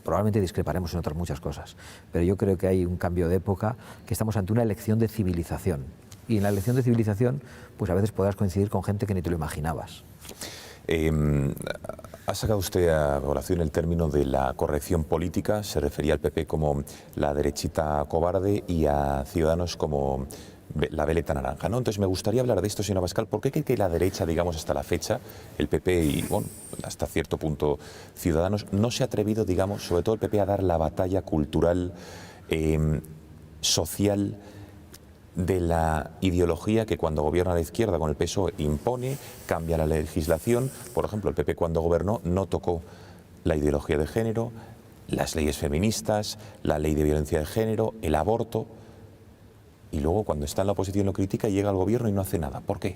Speaker 2: Probablemente discreparemos en otras muchas cosas, pero yo creo que hay un cambio de época, que estamos ante una elección de civilización. Y en la elección de civilización, pues a veces podrás coincidir con gente que ni te lo imaginabas.
Speaker 1: Ha sacado usted a colación el término de la corrección política. Se refería al PP como la derechita cobarde y a Ciudadanos como la veleta naranja, ¿no? Entonces me gustaría hablar de esto, señor Abascal. ¿Por qué cree que la derecha, digamos, hasta la fecha, el PP y, bueno, hasta cierto punto Ciudadanos, no se ha atrevido, digamos, sobre todo el PP, a dar la batalla cultural, social, de la ideología que cuando gobierna la izquierda con el PSOE impone, cambia la legislación. Por ejemplo, el PP cuando gobernó no tocó la ideología de género, las leyes feministas, la ley de violencia de género, el aborto, y luego cuando está en la oposición lo critica y llega al gobierno y no hace nada. ¿Por qué?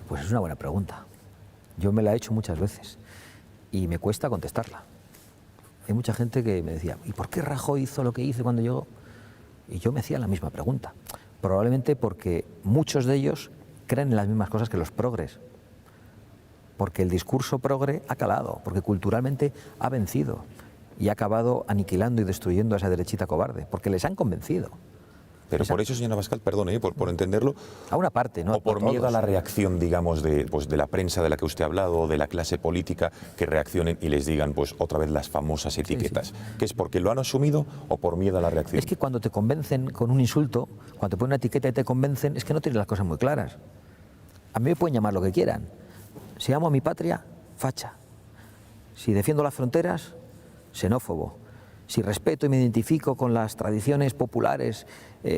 Speaker 2: Pues es una buena pregunta. Yo me la he hecho muchas veces y me cuesta contestarla. Hay mucha gente que me decía, ¿y por qué Rajoy hizo lo que hizo cuando llegó? Y yo me hacía la misma pregunta. Probablemente porque muchos de ellos creen en las mismas cosas que los progres. Porque el discurso progre ha calado, porque culturalmente ha vencido y ha acabado aniquilando y destruyendo a esa derechita cobarde, porque les han convencido.
Speaker 1: Pero por eso, señora Abascal, perdone, por entenderlo,
Speaker 2: a una parte, ¿no?
Speaker 1: O por miedo a la reacción, digamos, de la prensa de la que usted ha hablado, o de la clase política, que reaccionen y les digan, pues, otra vez las famosas etiquetas. Sí, sí. ¿Que es porque lo han asumido o por miedo a la reacción?
Speaker 2: Es que cuando te convencen con un insulto, cuando te ponen una etiqueta y te convencen, es que no tienes las cosas muy claras. A mí me pueden llamar lo que quieran. Si amo a mi patria, facha. Si defiendo las fronteras, xenófobo. Si respeto y me identifico con las tradiciones populares,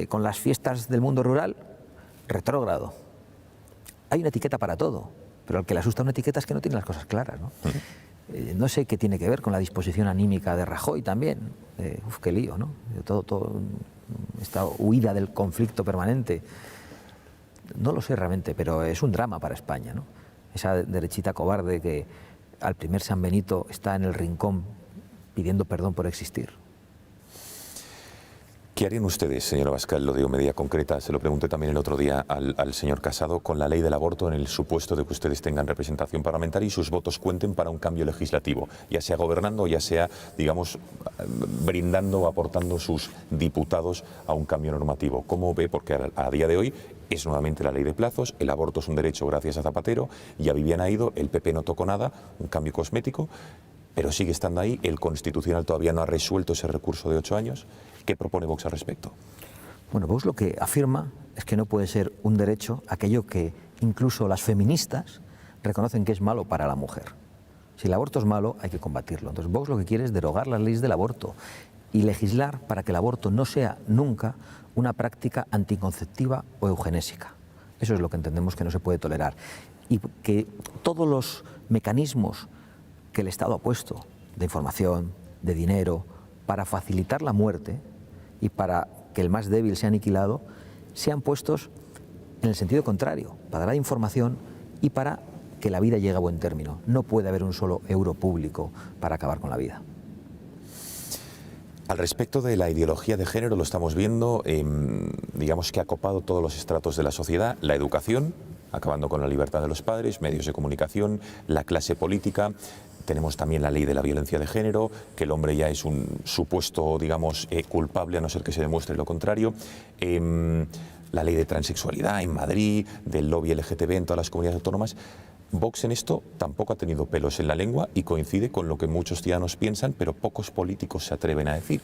Speaker 2: con las fiestas del mundo rural, retrógrado. Hay una etiqueta para todo, pero al que le asusta una etiqueta es que no tiene las cosas claras, ¿no? No sé qué tiene que ver con la disposición anímica de Rajoy también. Qué lío, ¿no? Todo esta huida del conflicto permanente. No lo sé realmente, pero es un drama para España, ¿no? Esa derechita cobarde que al primer San Benito está en el rincón pidiendo perdón por existir.
Speaker 1: ¿Qué harían ustedes, señor Abascal? Lo digo medida concreta, se lo pregunté también el otro día al señor Casado, con la ley del aborto en el supuesto de que ustedes tengan representación parlamentaria y sus votos cuenten para un cambio legislativo, ya sea gobernando o ya sea, digamos, brindando o aportando sus diputados a un cambio normativo. ¿Cómo ve? Porque a día de hoy es nuevamente la ley de plazos, el aborto es un derecho gracias a Zapatero, y a Viviane Aído, el PP no tocó nada, un cambio cosmético, pero sigue estando ahí, el Constitucional todavía no ha resuelto ese recurso de 8 años. ¿Qué propone Vox al respecto?
Speaker 2: Bueno, Vox lo que afirma es que no puede ser un derecho aquello que incluso las feministas reconocen que es malo para la mujer. Si el aborto es malo, hay que combatirlo. Entonces Vox lo que quiere es derogar las leyes del aborto y legislar para que el aborto no sea nunca una práctica anticonceptiva o eugenésica. Eso es lo que entendemos que no se puede tolerar. Y que todos los mecanismos que el Estado ha puesto de información, de dinero, para facilitar la muerte y para que el más débil sea aniquilado, sean puestos en el sentido contrario, para dar información y para que la vida llegue a buen término. No puede haber un solo euro público para acabar con la vida.
Speaker 1: Al respecto de la ideología de género, lo estamos viendo, digamos que ha copado todos los estratos de la sociedad, la educación, acabando con la libertad de los padres, medios de comunicación, la clase política. Tenemos también la ley de la violencia de género, que el hombre ya es un supuesto, digamos, culpable, a no ser que se demuestre lo contrario. La ley de transexualidad en Madrid, del lobby LGTB en todas las comunidades autónomas. Vox en esto tampoco ha tenido pelos en la lengua y coincide con lo que muchos ciudadanos piensan, pero pocos políticos se atreven a decir.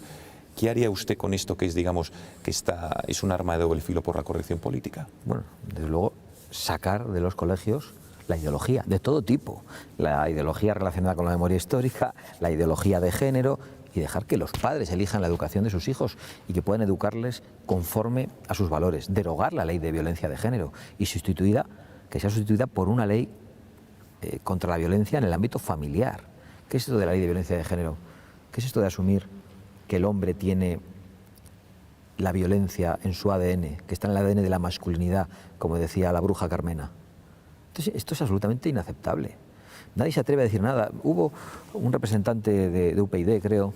Speaker 1: ¿Qué haría usted con esto que es, digamos, que es un arma de doble filo por la corrección política?
Speaker 2: Bueno, desde luego, sacar de los colegios la ideología de todo tipo, la ideología relacionada con la memoria histórica, la ideología de género, y dejar que los padres elijan la educación de sus hijos y que puedan educarles conforme a sus valores, derogar la ley de violencia de género y que sea sustituida por una ley contra la violencia en el ámbito familiar. ¿Qué es esto de la ley de violencia de género? ¿Qué es esto de asumir que el hombre tiene la violencia en su ADN, que está en el ADN de la masculinidad, como decía la bruja Carmena? Entonces, esto es absolutamente inaceptable. Nadie se atreve a decir nada. Hubo un representante de UPyD, creo,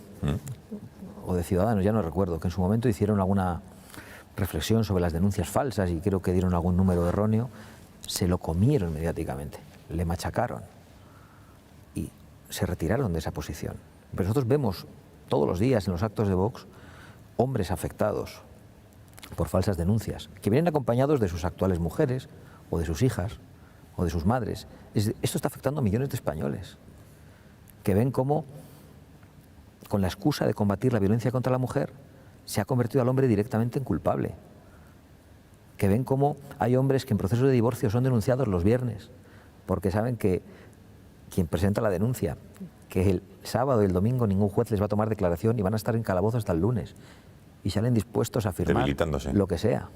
Speaker 2: o de Ciudadanos, ya no recuerdo, que en su momento hicieron alguna reflexión sobre las denuncias falsas y creo que dieron algún número erróneo. Se lo comieron mediáticamente, le machacaron y se retiraron de esa posición. Pero nosotros vemos todos los días en los actos de Vox hombres afectados por falsas denuncias, que vienen acompañados de sus actuales mujeres o de sus hijas o de sus madres. Esto está afectando a millones de españoles que ven cómo, con la excusa de combatir la violencia contra la mujer, se ha convertido al hombre directamente en culpable. Que ven cómo hay hombres que en proceso de divorcio son denunciados los viernes, porque saben que quien presenta la denuncia, que el sábado y el domingo ningún juez les va a tomar declaración y van a estar en calabozo hasta el lunes. y salen dispuestos a firmar
Speaker 1: debilitándose,
Speaker 2: lo que sea.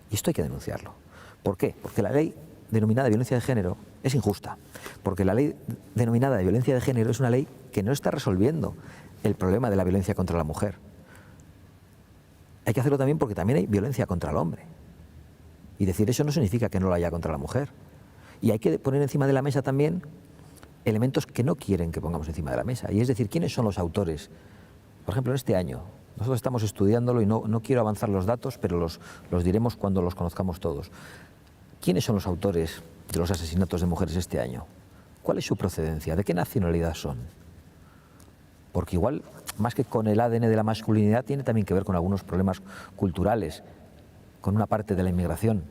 Speaker 2: Y esto hay que denunciarlo. ¿Por qué? Porque la ley denominada de violencia de género es injusta. Porque la ley denominada de violencia de género es una ley que no está resolviendo el problema de la violencia contra la mujer. Hay que hacerlo también porque también hay violencia contra el hombre. Y decir eso no significa que no lo haya contra la mujer. Y hay que poner encima de la mesa también elementos que no quieren que pongamos encima de la mesa. Y es decir, ¿quiénes son los autores? Por ejemplo, en este año, nosotros estamos estudiándolo y no quiero avanzar los datos, pero los diremos cuando los conozcamos todos. ¿Quiénes son los autores de los asesinatos de mujeres este año? ¿Cuál es su procedencia? ¿De qué nacionalidad son? Porque igual, más que con el ADN de la masculinidad, tiene también que ver con algunos problemas culturales, con una parte de la inmigración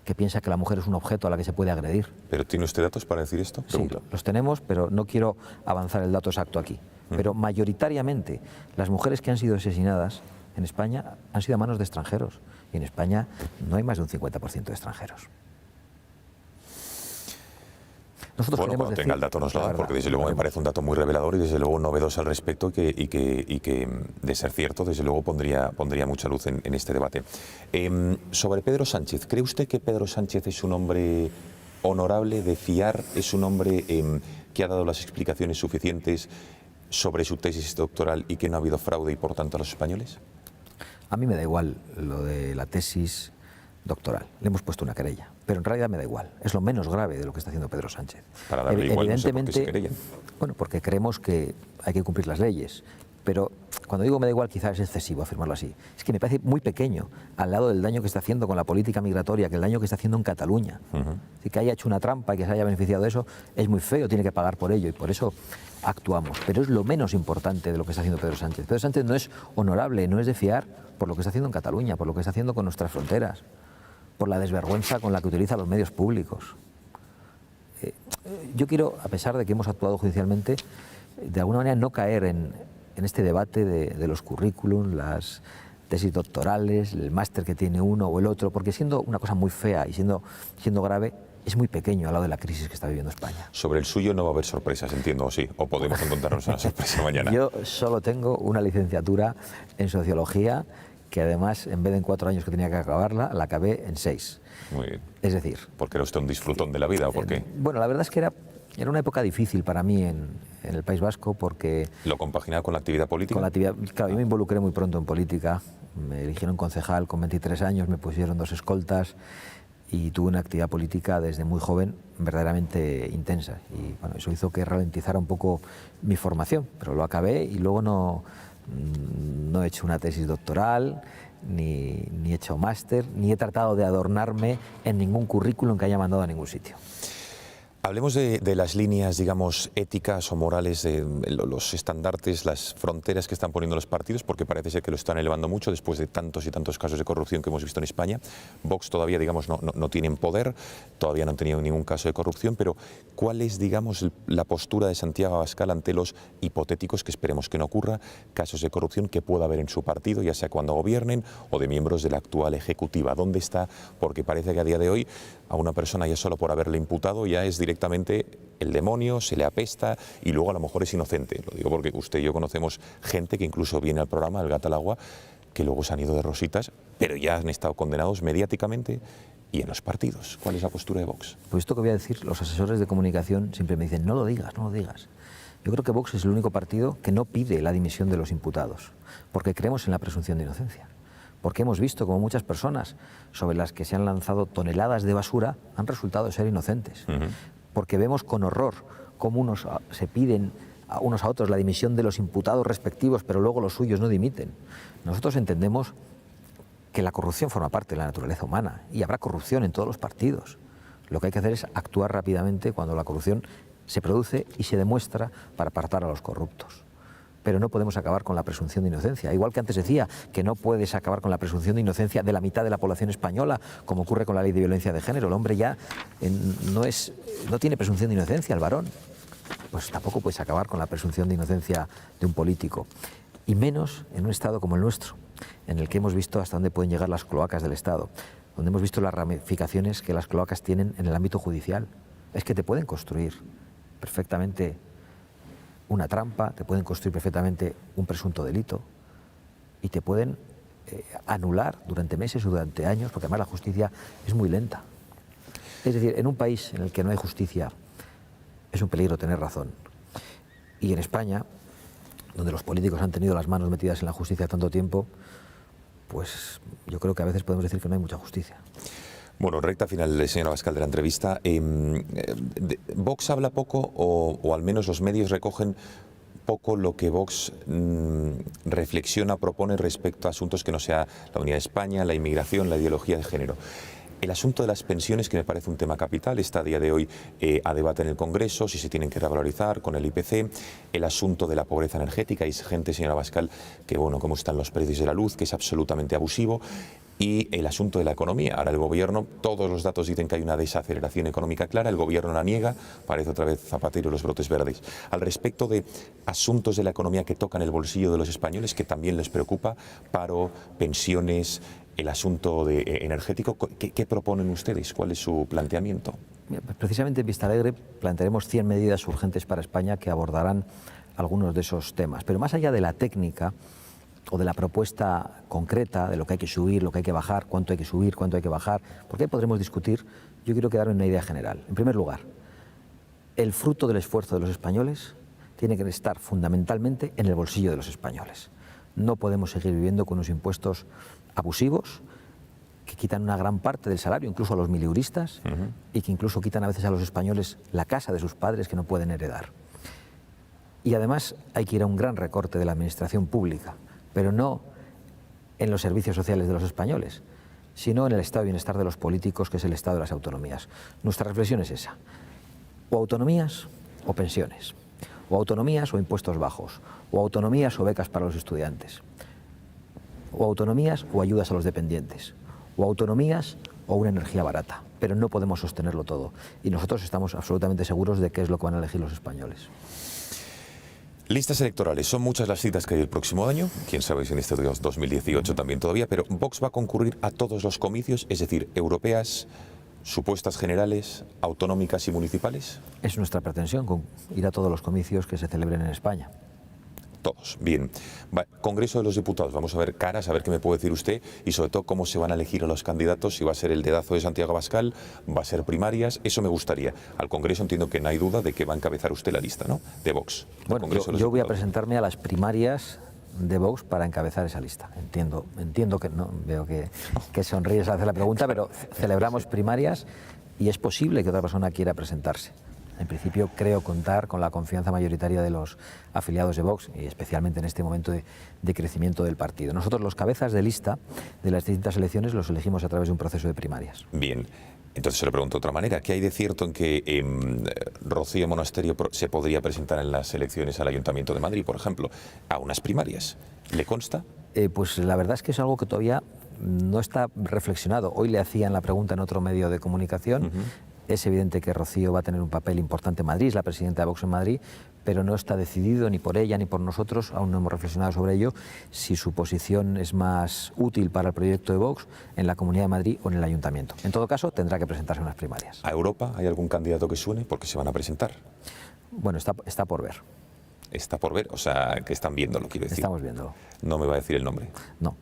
Speaker 2: que piensa que la mujer es un objeto a la que se puede agredir.
Speaker 1: ¿Pero tiene usted datos para decir esto?
Speaker 2: Pregunto. Sí, los tenemos, pero no quiero avanzar el dato exacto aquí. Pero mayoritariamente las mujeres que han sido asesinadas en España han sido a manos de extranjeros. Y en España no hay más de un 50% de extranjeros.
Speaker 1: Nosotros cuando tenga el dato nos lo da, porque desde luego me parece un dato muy revelador y desde luego novedoso al respecto y que de ser cierto, desde luego pondría mucha luz en este debate. Sobre Pedro Sánchez, ¿cree usted que Pedro Sánchez es un hombre honorable, de fiar, es un hombre que ha dado las explicaciones suficientes sobre su tesis doctoral y que no ha habido fraude y por tanto a los españoles?
Speaker 2: A mí me da igual lo de la tesis doctoral. Le hemos puesto una querella, pero en realidad me da igual. Es lo menos grave de lo que está haciendo Pedro Sánchez.
Speaker 1: Para darle igual,
Speaker 2: evidentemente,
Speaker 1: no sé por qué se querellan.
Speaker 2: Bueno, porque creemos que hay que cumplir las leyes. Pero cuando digo me da igual, quizás es excesivo afirmarlo así. Es que me parece muy pequeño al lado del daño que está haciendo con la política migratoria, que el daño que está haciendo en Cataluña. Así que haya hecho una trampa y que se haya beneficiado de eso, es muy feo, tiene que pagar por ello y por eso actuamos. Pero es lo menos importante de lo que está haciendo Pedro Sánchez. Pedro Sánchez no es honorable, no es de fiar por lo que está haciendo en Cataluña, por lo que está haciendo con nuestras fronteras, por la desvergüenza con la que utiliza los medios públicos. Yo quiero, a pesar de que hemos actuado judicialmente, de alguna manera no caer en este debate de los currículums, las tesis doctorales, el máster que tiene uno o el otro, porque siendo una cosa muy fea y siendo grave, es muy pequeño al lado de la crisis que está viviendo España.
Speaker 1: Sobre el suyo no va a haber sorpresas, entiendo, ¿o sí? ¿O podemos encontrarnos una sorpresa mañana?
Speaker 2: Yo solo tengo una licenciatura en Sociología, que además, en vez de en 4 años que tenía que acabarla, la acabé en 6.
Speaker 1: Muy bien.
Speaker 2: Es decir...
Speaker 1: ¿Porque era usted un disfrutón de la vida o por qué?
Speaker 2: Bueno, la verdad es que era una época difícil para mí en el País Vasco porque...
Speaker 1: ¿Lo compaginaba con la actividad política?
Speaker 2: Con la actividad, claro, yo me involucré muy pronto en política. Me eligieron concejal con 23 años, me pusieron 2 escoltas y tuve una actividad política desde muy joven verdaderamente intensa. Y bueno, eso hizo que ralentizara un poco mi formación, pero lo acabé y luego no he hecho una tesis doctoral, ni he hecho máster, ni he tratado de adornarme en ningún currículum que haya mandado a ningún sitio.
Speaker 1: Hablemos de las líneas, digamos, éticas o morales, de los estandartes, las fronteras que están poniendo los partidos, porque parece ser que lo están elevando mucho después de tantos y tantos casos de corrupción que hemos visto en España. Vox todavía, digamos, no tienen poder, todavía no han tenido ningún caso de corrupción, pero ¿cuál es, digamos, la postura de Santiago Abascal ante los hipotéticos, que esperemos que no ocurra, casos de corrupción que pueda haber en su partido, ya sea cuando gobiernen o de miembros de la actual ejecutiva? ¿Dónde está? Porque parece que a día de hoy a una persona ya solo por haberle imputado ya es directamente el demonio, se le apesta y luego a lo mejor es inocente. Lo digo porque usted y yo conocemos gente que incluso viene al programa, El Gato al Agua, que luego se han ido de rositas, pero ya han estado condenados mediáticamente y en los partidos. ¿Cuál es la postura de Vox?
Speaker 2: Pues esto que voy a decir, los asesores de comunicación siempre me dicen, no lo digas, no lo digas. Yo creo que Vox es el único partido que no pide la dimisión de los imputados, porque creemos en la presunción de inocencia. Porque hemos visto como muchas personas sobre las que se han lanzado toneladas de basura han resultado ser inocentes. Porque vemos con horror cómo unos se piden a unos a otros la dimisión de los imputados respectivos, pero luego los suyos no dimiten. Nosotros entendemos que la corrupción forma parte de la naturaleza humana y habrá corrupción en todos los partidos. Lo que hay que hacer es actuar rápidamente cuando la corrupción se produce y se demuestra para apartar a los corruptos. Pero no podemos acabar con la presunción de inocencia. Igual que antes decía que no puedes acabar con la presunción de inocencia de la mitad de la población española, como ocurre con la ley de violencia de género. El hombre ya no tiene presunción de inocencia, el varón. Pues tampoco puedes acabar con la presunción de inocencia de un político. Y menos en un Estado como el nuestro, en el que hemos visto hasta dónde pueden llegar las cloacas del Estado, donde hemos visto las ramificaciones que las cloacas tienen en el ámbito judicial. Es que te pueden construir perfectamente una trampa, te pueden construir perfectamente un presunto delito. y te pueden anular durante meses o durante años, porque además la justicia es muy lenta. Es decir, en un país en el que no hay justicia es un peligro tener razón. Y en España, donde los políticos han tenido las manos metidas en la justicia tanto tiempo, pues yo creo que a veces podemos decir que no hay mucha justicia.
Speaker 1: Bueno, recta final, señor Abascal, de la entrevista. Vox habla poco, o al menos los medios recogen poco lo que Vox reflexiona, propone respecto a asuntos que no sea la unidad de España, la inmigración, la ideología de género. El asunto de las pensiones, que me parece un tema capital, está a día de hoy a debate en el Congreso, si se tienen que revalorizar con el IPC. El asunto de la pobreza energética, hay gente, señora Abascal, que bueno, cómo están los precios de la luz, que es absolutamente abusivo. Y el asunto de la economía. Ahora el gobierno, todos los datos dicen que hay una desaceleración económica clara, el gobierno la niega, parece otra vez Zapatero y los brotes verdes. Al respecto de asuntos de la economía que tocan el bolsillo de los españoles, que también les preocupa, paro, pensiones, el asunto energético, ¿qué proponen ustedes? ¿Cuál es su planteamiento?
Speaker 2: Precisamente en Vistalegre plantearemos 100 medidas urgentes para España que abordarán algunos de esos temas. Pero más allá de la técnica o de la propuesta concreta de lo que hay que subir, lo que hay que bajar, cuánto hay que subir, cuánto hay que bajar, porque ahí podremos discutir, yo quiero quedarme en una idea general. En primer lugar, el fruto del esfuerzo de los españoles tiene que estar fundamentalmente en el bolsillo de los españoles. No podemos seguir viviendo con unos impuestos abusivos que quitan una gran parte del salario, incluso a los mileuristas, y que incluso quitan a veces a los españoles la casa de sus padres que no pueden heredar. Y además hay que ir a un gran recorte de la administración pública, pero no en los servicios sociales de los españoles, sino en el estado de bienestar de los políticos, que es el estado de las autonomías. Nuestra reflexión es esa: o autonomías o pensiones, o autonomías o impuestos bajos, o autonomías o becas para los estudiantes, o autonomías o ayudas a los dependientes, o autonomías o una energía barata, pero no podemos sostenerlo todo. Y nosotros estamos absolutamente seguros de qué es lo que van a elegir los españoles.
Speaker 1: Listas electorales, son muchas las citas que hay el próximo año, quién sabe si en este 2018 también todavía, pero Vox va a concurrir a todos los comicios, es decir, europeas, supuestas generales, autonómicas y municipales.
Speaker 2: Es nuestra pretensión, ir a todos los comicios que se celebren en España.
Speaker 1: Todos, bien. Congreso de los Diputados, vamos a ver caras, a ver qué me puede decir usted y sobre todo cómo se van a elegir a los candidatos, si va a ser el dedazo de Santiago Abascal, va a ser primarias, eso me gustaría. Al Congreso entiendo que no hay duda de que va a encabezar usted la lista, ¿no?, de Vox.
Speaker 2: Bueno, yo voy a presentarme a las primarias de Vox para encabezar esa lista. Entiendo que no, veo que sonríes al hacer la pregunta, pero celebramos primarias y es posible que otra persona quiera presentarse. En principio creo contar con la confianza mayoritaria de los afiliados de Vox, y especialmente en este momento de crecimiento del partido. Nosotros los cabezas de lista de las distintas elecciones los elegimos a través de un proceso de primarias.
Speaker 1: Bien, entonces se lo pregunto de otra manera. ¿Qué hay de cierto en que Rocío Monasterio se podría presentar en las elecciones al Ayuntamiento de Madrid, por ejemplo, a unas primarias? ¿Le consta?
Speaker 2: Pues la verdad es que es algo que todavía no está reflexionado. Hoy le hacían la pregunta en otro medio de comunicación. Es evidente que Rocío va a tener un papel importante en Madrid, es la presidenta de Vox en Madrid, pero no está decidido ni por ella ni por nosotros, aún no hemos reflexionado sobre ello, si su posición es más útil para el proyecto de Vox en la Comunidad de Madrid o en el Ayuntamiento. En todo caso, tendrá que presentarse en las primarias.
Speaker 1: ¿A Europa hay algún candidato que suene? Porque se van a presentar.
Speaker 2: Bueno, está por ver.
Speaker 1: Está por ver, o sea, que están viéndolo, quiero decir.
Speaker 2: Estamos viéndolo.
Speaker 1: No me va a decir el nombre.
Speaker 2: No.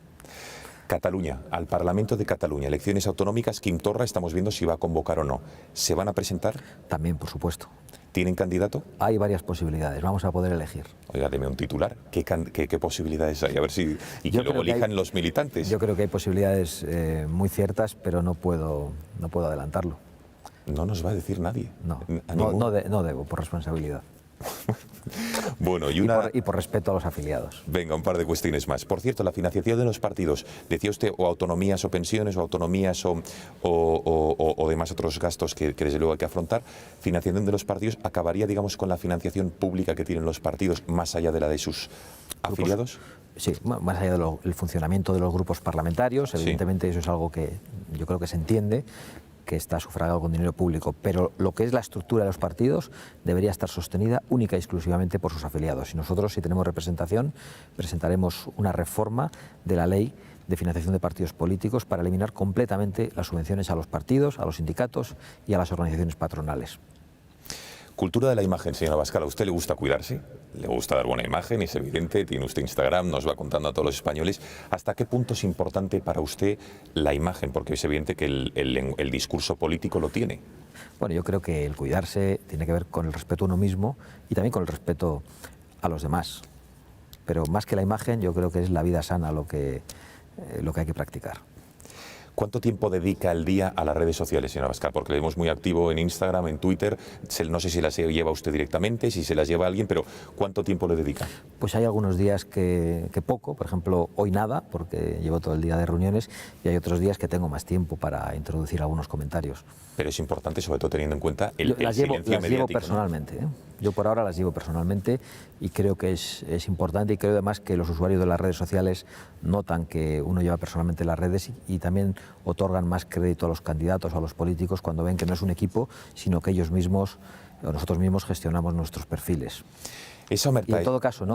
Speaker 1: Cataluña, al Parlamento de Cataluña, elecciones autonómicas, Quim Torra, estamos viendo si va a convocar o no. ¿Se van a presentar?
Speaker 2: También, por supuesto.
Speaker 1: ¿Tienen candidato?
Speaker 2: Hay varias posibilidades, vamos a poder elegir.
Speaker 1: Oiga, deme un titular. ¿Qué posibilidades hay? A ver si... Y que luego elijan los militantes.
Speaker 2: Yo creo que hay posibilidades muy ciertas, pero no puedo adelantarlo.
Speaker 1: No nos va a decir nadie.
Speaker 2: No debo, por responsabilidad.
Speaker 1: Bueno,
Speaker 2: y por respeto a los afiliados.
Speaker 1: Venga, un par de cuestiones más. Por cierto, la financiación de los partidos, decía usted, o autonomías o pensiones, o autonomías o demás otros gastos que desde luego hay que afrontar. Financiación de los partidos, ¿acabaría, digamos, con la financiación pública que tienen los partidos más allá de la de sus afiliados?
Speaker 2: Sí, más allá del funcionamiento de los grupos parlamentarios, evidentemente eso es algo que yo creo que se entiende, que está sufragado con dinero público, pero lo que es la estructura de los partidos debería estar sostenida única y exclusivamente por sus afiliados. Y nosotros, si tenemos representación, presentaremos una reforma de la ley de financiación de partidos políticos para eliminar completamente las subvenciones a los partidos, a los sindicatos y a las organizaciones patronales.
Speaker 1: Cultura de la imagen, señora Abascal. ¿A usted le gusta cuidarse? ¿Le gusta dar buena imagen? Es evidente, tiene usted Instagram, nos va contando a todos los españoles. ¿Hasta qué punto es importante para usted la imagen? Porque es evidente que el discurso político lo tiene.
Speaker 2: Bueno, yo creo que el cuidarse tiene que ver con el respeto a uno mismo y también con el respeto a los demás. Pero más que la imagen, yo creo que es la vida sana lo que hay que practicar.
Speaker 1: ¿Cuánto tiempo dedica al día a las redes sociales, señora Abascal? Porque le vemos muy activo en Instagram, en Twitter. No sé si las lleva usted directamente, si se las lleva alguien, pero ¿cuánto tiempo le dedica?
Speaker 2: Pues hay algunos días que poco, por ejemplo, hoy nada, porque llevo todo el día de reuniones, y hay otros días que tengo más tiempo para introducir algunos comentarios.
Speaker 1: Pero es importante, sobre todo teniendo en cuenta el silencio mediático.
Speaker 2: Las llevo personalmente, ¿eh? Yo por ahora las llevo personalmente y creo que es importante, y creo además que los usuarios de las redes sociales notan que uno lleva personalmente las redes y también otorgan más crédito a los candidatos o a los políticos cuando ven que no es un equipo, sino que ellos mismos o nosotros mismos gestionamos nuestros perfiles. Y en todo caso,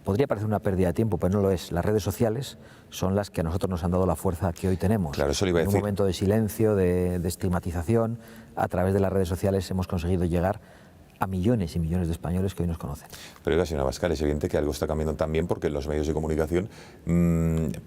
Speaker 2: podría parecer una pérdida de tiempo, pero no lo es. Las redes sociales son las que a nosotros nos han dado la fuerza que hoy tenemos.
Speaker 1: Claro, eso le iba a decir.
Speaker 2: En un momento de silencio, de estigmatización, a través de las redes sociales hemos conseguido llegar a millones y millones de españoles que hoy nos conocen.
Speaker 1: Pero oiga, señora Abascal, es evidente que algo está cambiando también, porque en los medios de comunicación,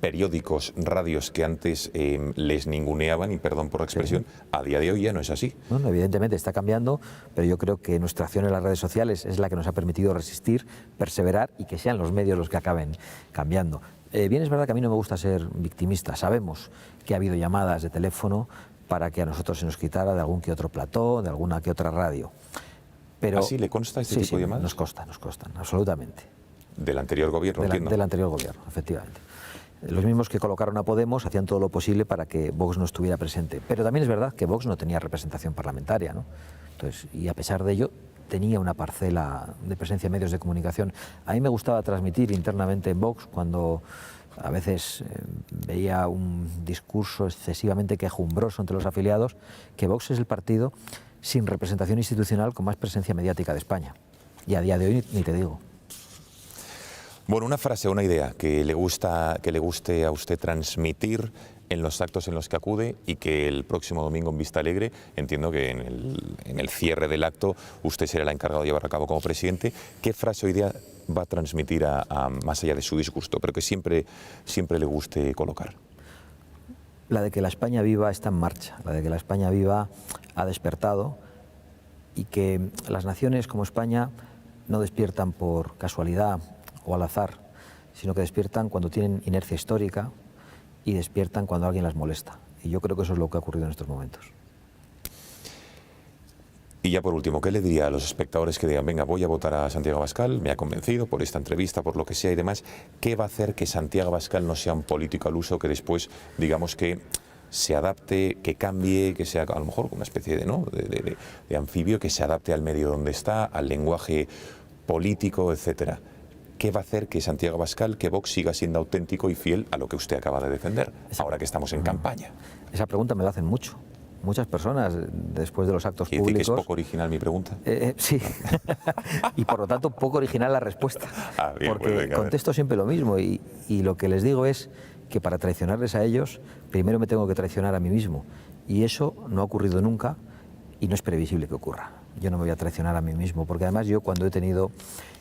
Speaker 1: periódicos, radios que antes les ninguneaban, y perdón por la expresión, sí, a día de hoy ya no es así.
Speaker 2: No, evidentemente está cambiando, pero yo creo que nuestra acción en las redes sociales es la que nos ha permitido resistir, perseverar y que sean los medios los que acaben cambiando. Bien, es verdad que a mí no me gusta ser victimista. Sabemos que ha habido llamadas de teléfono para que a nosotros se nos quitara de algún que otro plató, de alguna que otra radio. Pero,
Speaker 1: ¿así le consta este tipo de llamadas?
Speaker 2: Nos constan, absolutamente.
Speaker 1: ¿Del anterior gobierno?
Speaker 2: Del anterior gobierno, efectivamente. Los mismos que colocaron a Podemos hacían todo lo posible para que Vox no estuviera presente. Pero también es verdad que Vox no tenía representación parlamentaria, ¿no? Entonces, y a pesar de ello, tenía una parcela de presencia en medios de comunicación. A mí me gustaba transmitir internamente en Vox, cuando a veces veía un discurso excesivamente quejumbroso entre los afiliados, que Vox es el partido sin representación institucional con más presencia mediática de España. Y a día de hoy ni te digo.
Speaker 1: Bueno, una frase, una idea que le guste a usted transmitir en los actos en los que acude, y que el próximo domingo en Vistalegre, entiendo que en el cierre del acto usted será el encargado de llevar a cabo como presidente. ¿Qué frase o idea va a transmitir más allá de su disgusto, pero que siempre le guste colocar?
Speaker 2: La de que la España viva está en marcha, la de que la España viva ha despertado, y que las naciones como España no despiertan por casualidad o al azar, sino que despiertan cuando tienen inercia histórica y despiertan cuando alguien las molesta. Y yo creo que eso es lo que ha ocurrido en estos momentos.
Speaker 1: Y ya por último, ¿qué le diría a los espectadores que digan, venga, voy a votar a Santiago Abascal, me ha convencido por esta entrevista, por lo que sea y demás? ¿Qué va a hacer que Santiago Abascal no sea un político al uso, que después, digamos, que se adapte, que cambie, que sea a lo mejor una especie de anfibio, que se adapte al medio donde está, al lenguaje político, etcétera? ¿Qué va a hacer que Santiago Abascal, que Vox siga siendo auténtico y fiel a lo que usted acaba de defender, ahora que estamos en campaña?
Speaker 2: Esa pregunta me la hacen muchas personas después de los actos
Speaker 1: públicos. ¿Y decir que es poco original mi pregunta?
Speaker 2: Sí, y por lo tanto poco original la respuesta,
Speaker 1: bien,
Speaker 2: porque
Speaker 1: pues venga,
Speaker 2: contesto siempre lo mismo, y lo que les digo es que para traicionarles a ellos, primero me tengo que traicionar a mí mismo, y eso no ha ocurrido nunca y no es previsible que ocurra. Yo no me voy a traicionar a mí mismo, porque además yo, cuando he tenido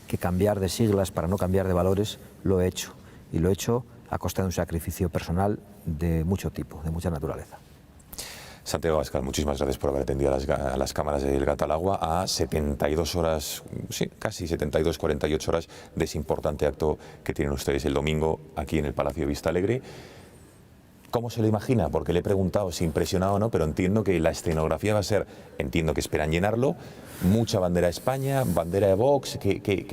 Speaker 2: que cambiar de siglas para no cambiar de valores, lo he hecho, y lo he hecho a costa de un sacrificio personal de mucho tipo, de mucha naturaleza.
Speaker 1: Santiago Abascal, muchísimas gracias por haber atendido a las cámaras del Gato al Agua a 72 horas, sí, casi 72, 48 horas de ese importante acto que tienen ustedes el domingo aquí en el Palacio de Vistalegre. ¿Cómo se lo imagina? Porque le he preguntado si impresionado o no, pero entiendo que la escenografía va a ser, entiendo que esperan llenarlo, mucha bandera de España, bandera de Vox.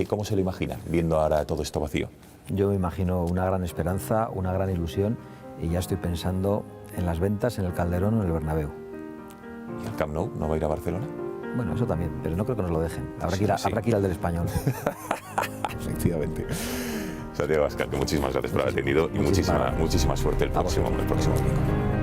Speaker 1: ¿Cómo se lo imagina viendo ahora todo esto vacío?
Speaker 2: Yo me imagino una gran esperanza, una gran ilusión, y ya estoy pensando en las ventas, en el Calderón o en el Bernabéu.
Speaker 1: ¿Y el Camp Nou no va a ir a Barcelona?
Speaker 2: Bueno, eso también, pero no creo que nos lo dejen. Habrá que ir al del Español.
Speaker 1: Efectivamente. Santiago Abascal, que muchísimas gracias por haber atendido, y muchísima suerte el próximo domingo.